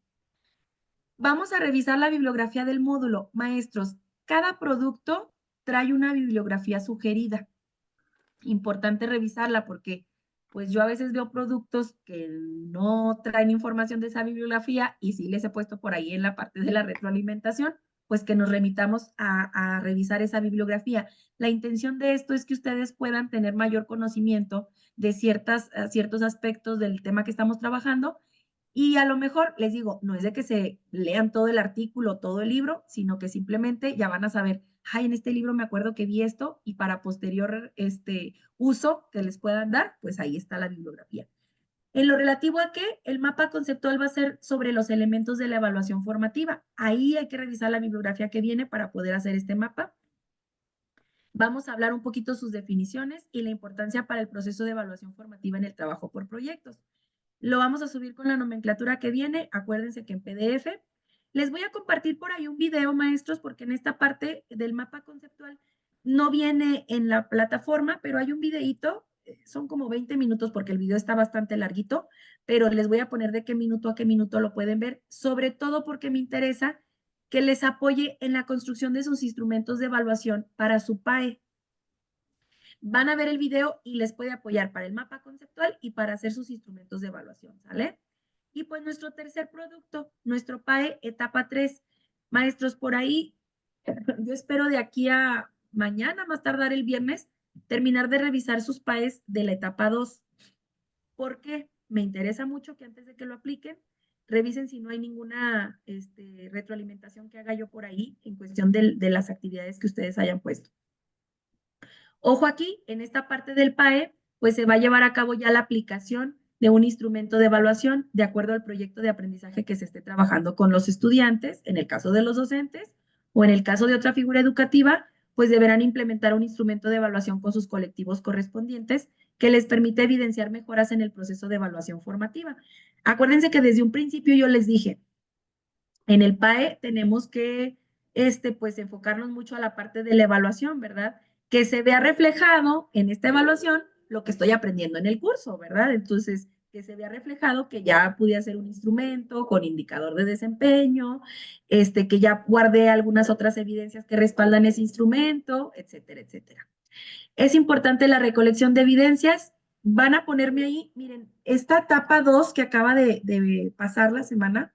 Vamos a revisar la bibliografía del módulo. Maestros, cada producto trae una bibliografía sugerida. Importante revisarla porque pues yo a veces veo productos que no traen información de esa bibliografía y sí les he puesto por ahí en la parte de la retroalimentación, pues que nos remitamos a revisar esa bibliografía. La intención de esto es que ustedes puedan tener mayor conocimiento de ciertos aspectos del tema que estamos trabajando y a lo mejor, les digo, no es de que se lean todo el artículo, todo el libro, sino que simplemente ya van a saber, ay, en este libro me acuerdo que vi esto y para posterior uso que les puedan dar, pues ahí está la bibliografía. En lo relativo a que el mapa conceptual va a ser sobre los elementos de la evaluación formativa. Ahí hay que revisar la bibliografía que viene para poder hacer este mapa. Vamos a hablar un poquito sus definiciones y la importancia para el proceso de evaluación formativa en el trabajo por proyectos. Lo vamos a subir con la nomenclatura que viene, acuérdense que en PDF. Les voy a compartir por ahí un video, maestros, porque en esta parte del mapa conceptual no viene en la plataforma, pero hay un videíto, son como 20 minutos porque el video está bastante larguito, pero les voy a poner de qué minuto a qué minuto lo pueden ver, sobre todo porque me interesa que les apoye en la construcción de sus instrumentos de evaluación para su PAE. Van a ver el video y les puede apoyar para el mapa conceptual y para hacer sus instrumentos de evaluación, ¿sale? Y pues nuestro tercer producto, nuestro PAE etapa 3. Maestros, por ahí, yo espero de aquí a mañana, más tardar el viernes, terminar de revisar sus PAEs de la etapa 2. Porque me interesa mucho que antes de que lo apliquen, revisen si no hay ninguna retroalimentación que haga yo por ahí en cuestión de las actividades que ustedes hayan puesto. Ojo aquí, en esta parte del PAE, pues se va a llevar a cabo ya la aplicación de un instrumento de evaluación de acuerdo al proyecto de aprendizaje que se esté trabajando con los estudiantes, en el caso de los docentes, o en el caso de otra figura educativa, pues deberán implementar un instrumento de evaluación con sus colectivos correspondientes que les permite evidenciar mejoras en el proceso de evaluación formativa. Acuérdense que desde un principio yo les dije, en el PAE tenemos que pues enfocarnos mucho a la parte de la evaluación, ¿verdad? Que se vea reflejado en esta evaluación lo que estoy aprendiendo en el curso, ¿verdad? Entonces, que se vea reflejado que ya pude hacer un instrumento con indicador de desempeño, que ya guardé algunas otras evidencias que respaldan ese instrumento, etcétera, etcétera. Es importante la recolección de evidencias. Van a ponerme ahí, miren, esta etapa 2 que acaba de pasar la semana,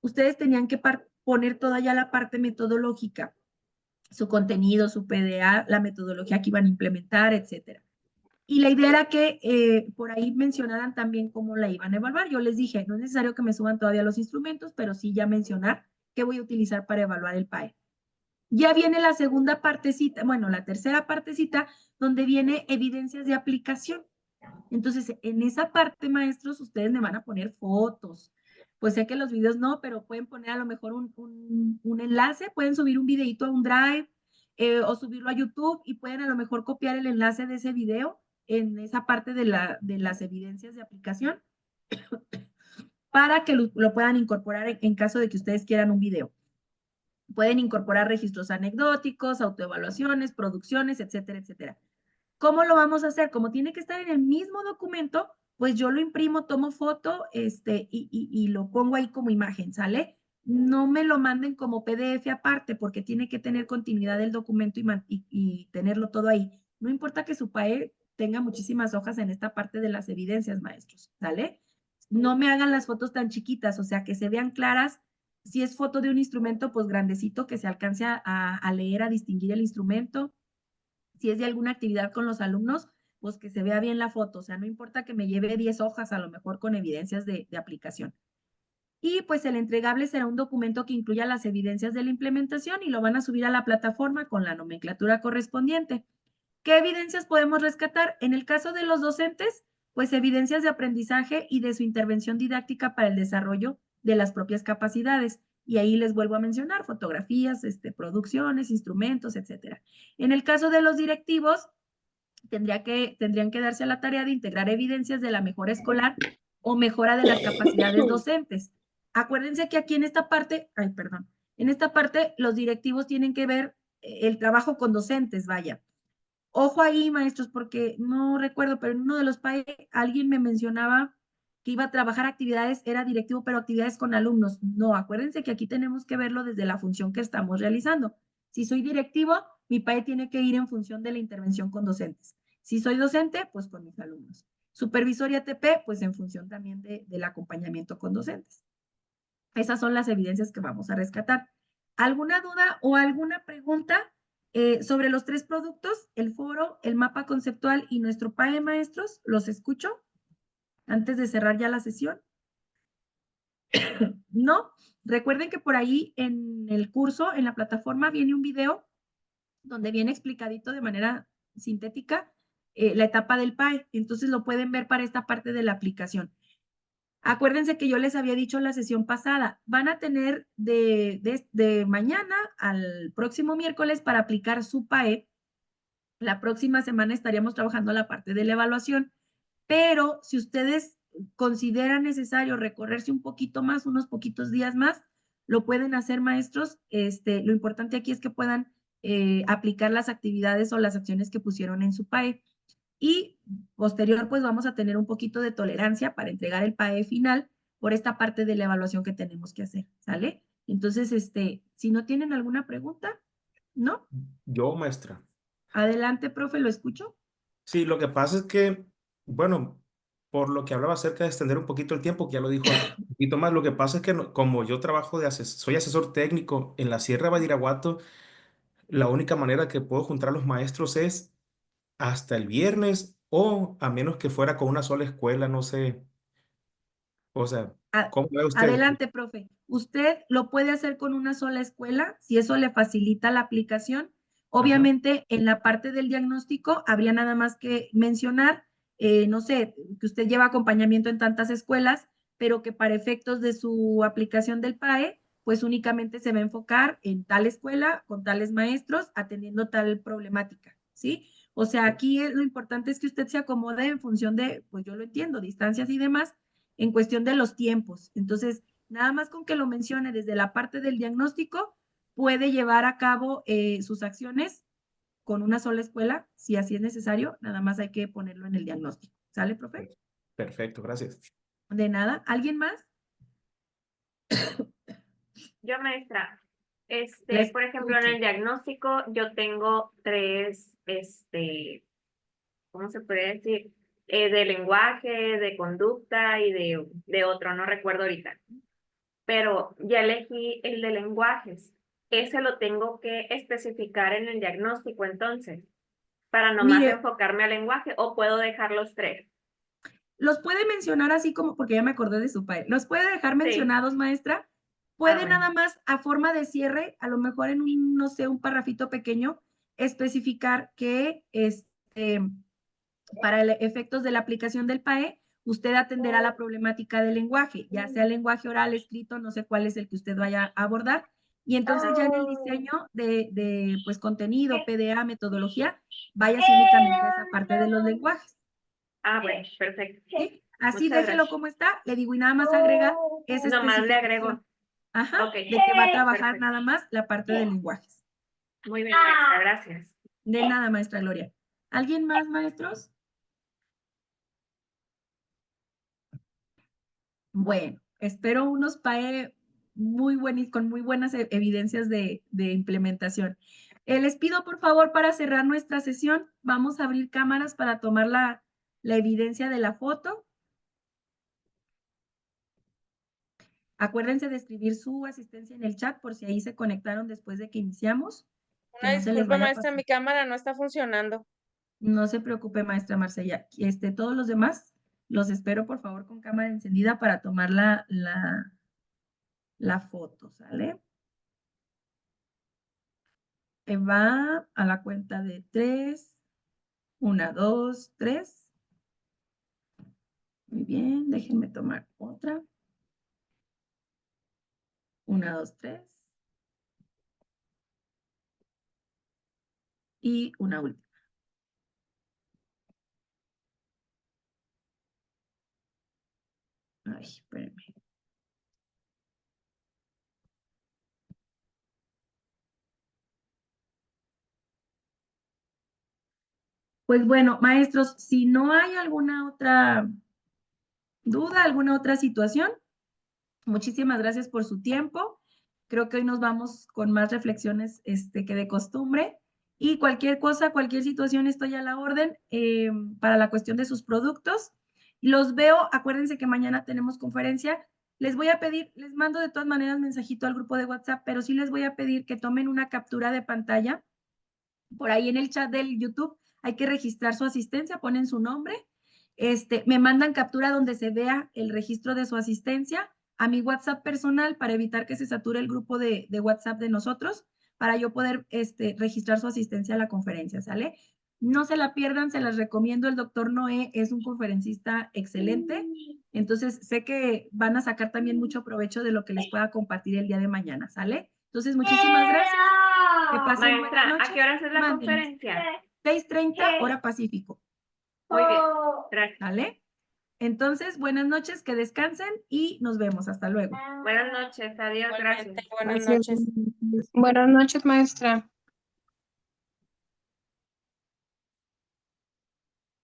ustedes tenían que poner toda ya la parte metodológica, su contenido, su PDA, la metodología que iban a implementar, etcétera. Y la idea era que por ahí mencionaran también cómo la iban a evaluar. Yo les dije, no es necesario que me suban todavía los instrumentos, pero sí ya mencionar qué voy a utilizar para evaluar el PAE. Ya viene la segunda partecita, bueno, la tercera partecita, donde viene evidencias de aplicación. Entonces, en esa parte, maestros, ustedes me van a poner fotos. Pues sé que los videos no, pero pueden poner a lo mejor un enlace, pueden subir un videito a un Drive o subirlo a YouTube y pueden a lo mejor copiar el enlace de ese video en esa parte de las evidencias de aplicación para que lo puedan incorporar en caso de que ustedes quieran un video. Pueden incorporar registros anecdóticos, autoevaluaciones, producciones, etcétera, etcétera. ¿Cómo lo vamos a hacer? Como tiene que estar en el mismo documento, pues yo lo imprimo, tomo foto, y lo pongo ahí como imagen, ¿sale? No me lo manden como PDF aparte, porque tiene que tener continuidad del documento y tenerlo todo ahí. No importa que su PAE tenga muchísimas hojas en esta parte de las evidencias, maestros, ¿sale? No me hagan las fotos tan chiquitas, o sea, que se vean claras. Si es foto de un instrumento, pues grandecito, que se alcance a leer, a distinguir el instrumento. Si es de alguna actividad con los alumnos, pues que se vea bien la foto. O sea, no importa que me lleve 10 hojas, a lo mejor con evidencias de aplicación. Y pues el entregable será un documento que incluya las evidencias de la implementación y lo van a subir a la plataforma con la nomenclatura correspondiente. ¿Qué evidencias podemos rescatar? En el caso de los docentes, pues evidencias de aprendizaje y de su intervención didáctica para el desarrollo de las propias capacidades. Y ahí les vuelvo a mencionar fotografías, producciones, instrumentos, etcétera. En el caso de los directivos, tendrían que darse a la tarea de integrar evidencias de la mejora escolar o mejora de las capacidades docentes. Acuérdense que aquí en esta parte, en esta parte los directivos tienen que ver el trabajo con docentes, vaya. Ojo ahí, maestros, porque no recuerdo, pero en uno de los PAE alguien me mencionaba que iba a trabajar actividades, era directivo, pero actividades con alumnos. No, acuérdense que aquí tenemos que verlo desde la función que estamos realizando. Si soy directivo, mi PAE tiene que ir en función de la intervención con docentes. Si soy docente, pues con mis alumnos. Supervisor y ATP, pues en función también del acompañamiento con docentes. Esas son las evidencias que vamos a rescatar. ¿Alguna duda o alguna pregunta sobre los 3 productos, el foro, el mapa conceptual y nuestro PAE, maestros? ¿Los escucho antes de cerrar ya la sesión? ¿No? Recuerden que por ahí en el curso, en la plataforma, viene un video donde viene explicadito de manera sintética la etapa del PAE. Entonces lo pueden ver para esta parte de la aplicación. Acuérdense que yo les había dicho en la sesión pasada, van a tener de mañana al próximo miércoles para aplicar su PAE. La próxima semana estaríamos trabajando la parte de la evaluación, pero si ustedes consideran necesario recorrerse un poquito más, unos poquitos días más, lo pueden hacer, maestros. Lo importante aquí es que puedan aplicar las actividades o las acciones que pusieron en su PAE. Y posterior, pues vamos a tener un poquito de tolerancia para entregar el PAE final por esta parte de la evaluación que tenemos que hacer, ¿sale? Entonces, si no tienen alguna pregunta, ¿no? Yo, maestra. Adelante, profe, ¿lo escucho? Sí, lo que pasa es que, bueno, por lo que hablaba acerca de extender un poquito el tiempo, que ya lo dijo un poquito más, lo que pasa es que como yo trabajo soy asesor técnico en la Sierra de Badiraguato, la única manera que puedo juntar a los maestros es hasta el viernes o a menos que fuera con una sola escuela, no sé. O sea, ¿cómo ve usted? Adelante, profe. Usted lo puede hacer con una sola escuela, si eso le facilita la aplicación. Obviamente, en la parte del diagnóstico, habría nada más que mencionar, no sé, que usted lleva acompañamiento en tantas escuelas, pero que para efectos de su aplicación del PAE, pues únicamente se va a enfocar en tal escuela, con tales maestros, atendiendo tal problemática, ¿sí? O sea, aquí lo importante es que usted se acomode en función de, pues yo lo entiendo, distancias y demás, en cuestión de los tiempos. Entonces, nada más con que lo mencione desde la parte del diagnóstico, puede llevar a cabo sus acciones con una sola escuela, si así es necesario, nada más hay que ponerlo en el diagnóstico. ¿Sale, profe? Perfecto, gracias. De nada. ¿Alguien más? Yo, maestra, Les por ejemplo, en escucho. el diagnóstico yo tengo tres, ¿cómo se puede decir? De lenguaje, de conducta y de otro, no recuerdo ahorita. Pero ya elegí el de lenguajes. Ese lo tengo que especificar en el diagnóstico, entonces, para nomás Mire, enfocarme al lenguaje, o puedo dejar los tres. los puede mencionar así como, porque ya me acordé de su padre, los puede dejar Sí. mencionados, maestra. Puede bueno. nada más a forma de cierre, a lo mejor en un, no sé, un parrafito pequeño, especificar que para efectos de la aplicación del PAE, usted atenderá la problemática del lenguaje, ya sea lenguaje oral, escrito, no sé cuál es el que usted vaya a abordar. Y entonces ya en el diseño de pues, contenido, PDA, metodología, váyase únicamente a esa parte de los lenguajes. Ah, bueno, perfecto. ¿Sí? Así Muchas déjelo gracias. como está, le digo, y nada más agrega esa Nomás le agrego. especificación. Ajá, Ok. de que va a trabajar Perfecto. nada más la parte de lenguajes. Muy bien, maestra, gracias. De nada, maestra Gloria. ¿Alguien más, maestros? Bueno, espero unos PAE muy buenos, con muy buenas evidencias de implementación. Les pido, por favor, para cerrar nuestra sesión, vamos a abrir cámaras para tomar la evidencia de la foto. Acuérdense de escribir su asistencia en el chat por si ahí se conectaron después de que iniciamos. Que Una no se les disculpa, vaya a maestra, pasar. mi cámara no está funcionando. No se preocupe, maestra Marcella. Todos los demás, los espero, por favor, con cámara encendida para tomar la foto, ¿sale? Va a la cuenta de 3. 1, 2, 3. Muy bien, déjenme tomar otra. 1, 2, 3. Y una última. Ay, espérenme. Pues bueno, maestros, si no hay alguna otra duda, alguna otra situación, muchísimas gracias por su tiempo. Creo que hoy nos vamos con más reflexiones que de costumbre. Y cualquier cosa, cualquier situación, estoy a la orden para la cuestión de sus productos. Los veo, acuérdense que mañana tenemos conferencia. Les voy a pedir, les mando de todas maneras mensajito al grupo de WhatsApp, pero sí les voy a pedir que tomen una captura de pantalla. Por ahí en el chat del YouTube hay que registrar su asistencia, ponen su nombre, me mandan captura donde se vea el registro de su asistencia a mi WhatsApp personal para evitar que se sature el grupo de WhatsApp de nosotros, para yo poder registrar su asistencia a la conferencia, ¿sale? No se la pierdan, se las recomiendo. El doctor Noé es un conferencista excelente, entonces sé que van a sacar también mucho provecho de lo que les pueda compartir el día de mañana, ¿sale? Entonces, muchísimas gracias. Que pasen buenas Maestra, noches. ¿a qué hora es la Mándenos. conferencia? 6:30 hora Pacífico. Muy bien, gracias. ¿Vale? Entonces, buenas noches, que descansen y nos vemos. Hasta luego. Buenas noches, adiós, gracias. Igualmente, buenas noches. Buenas noches, maestra.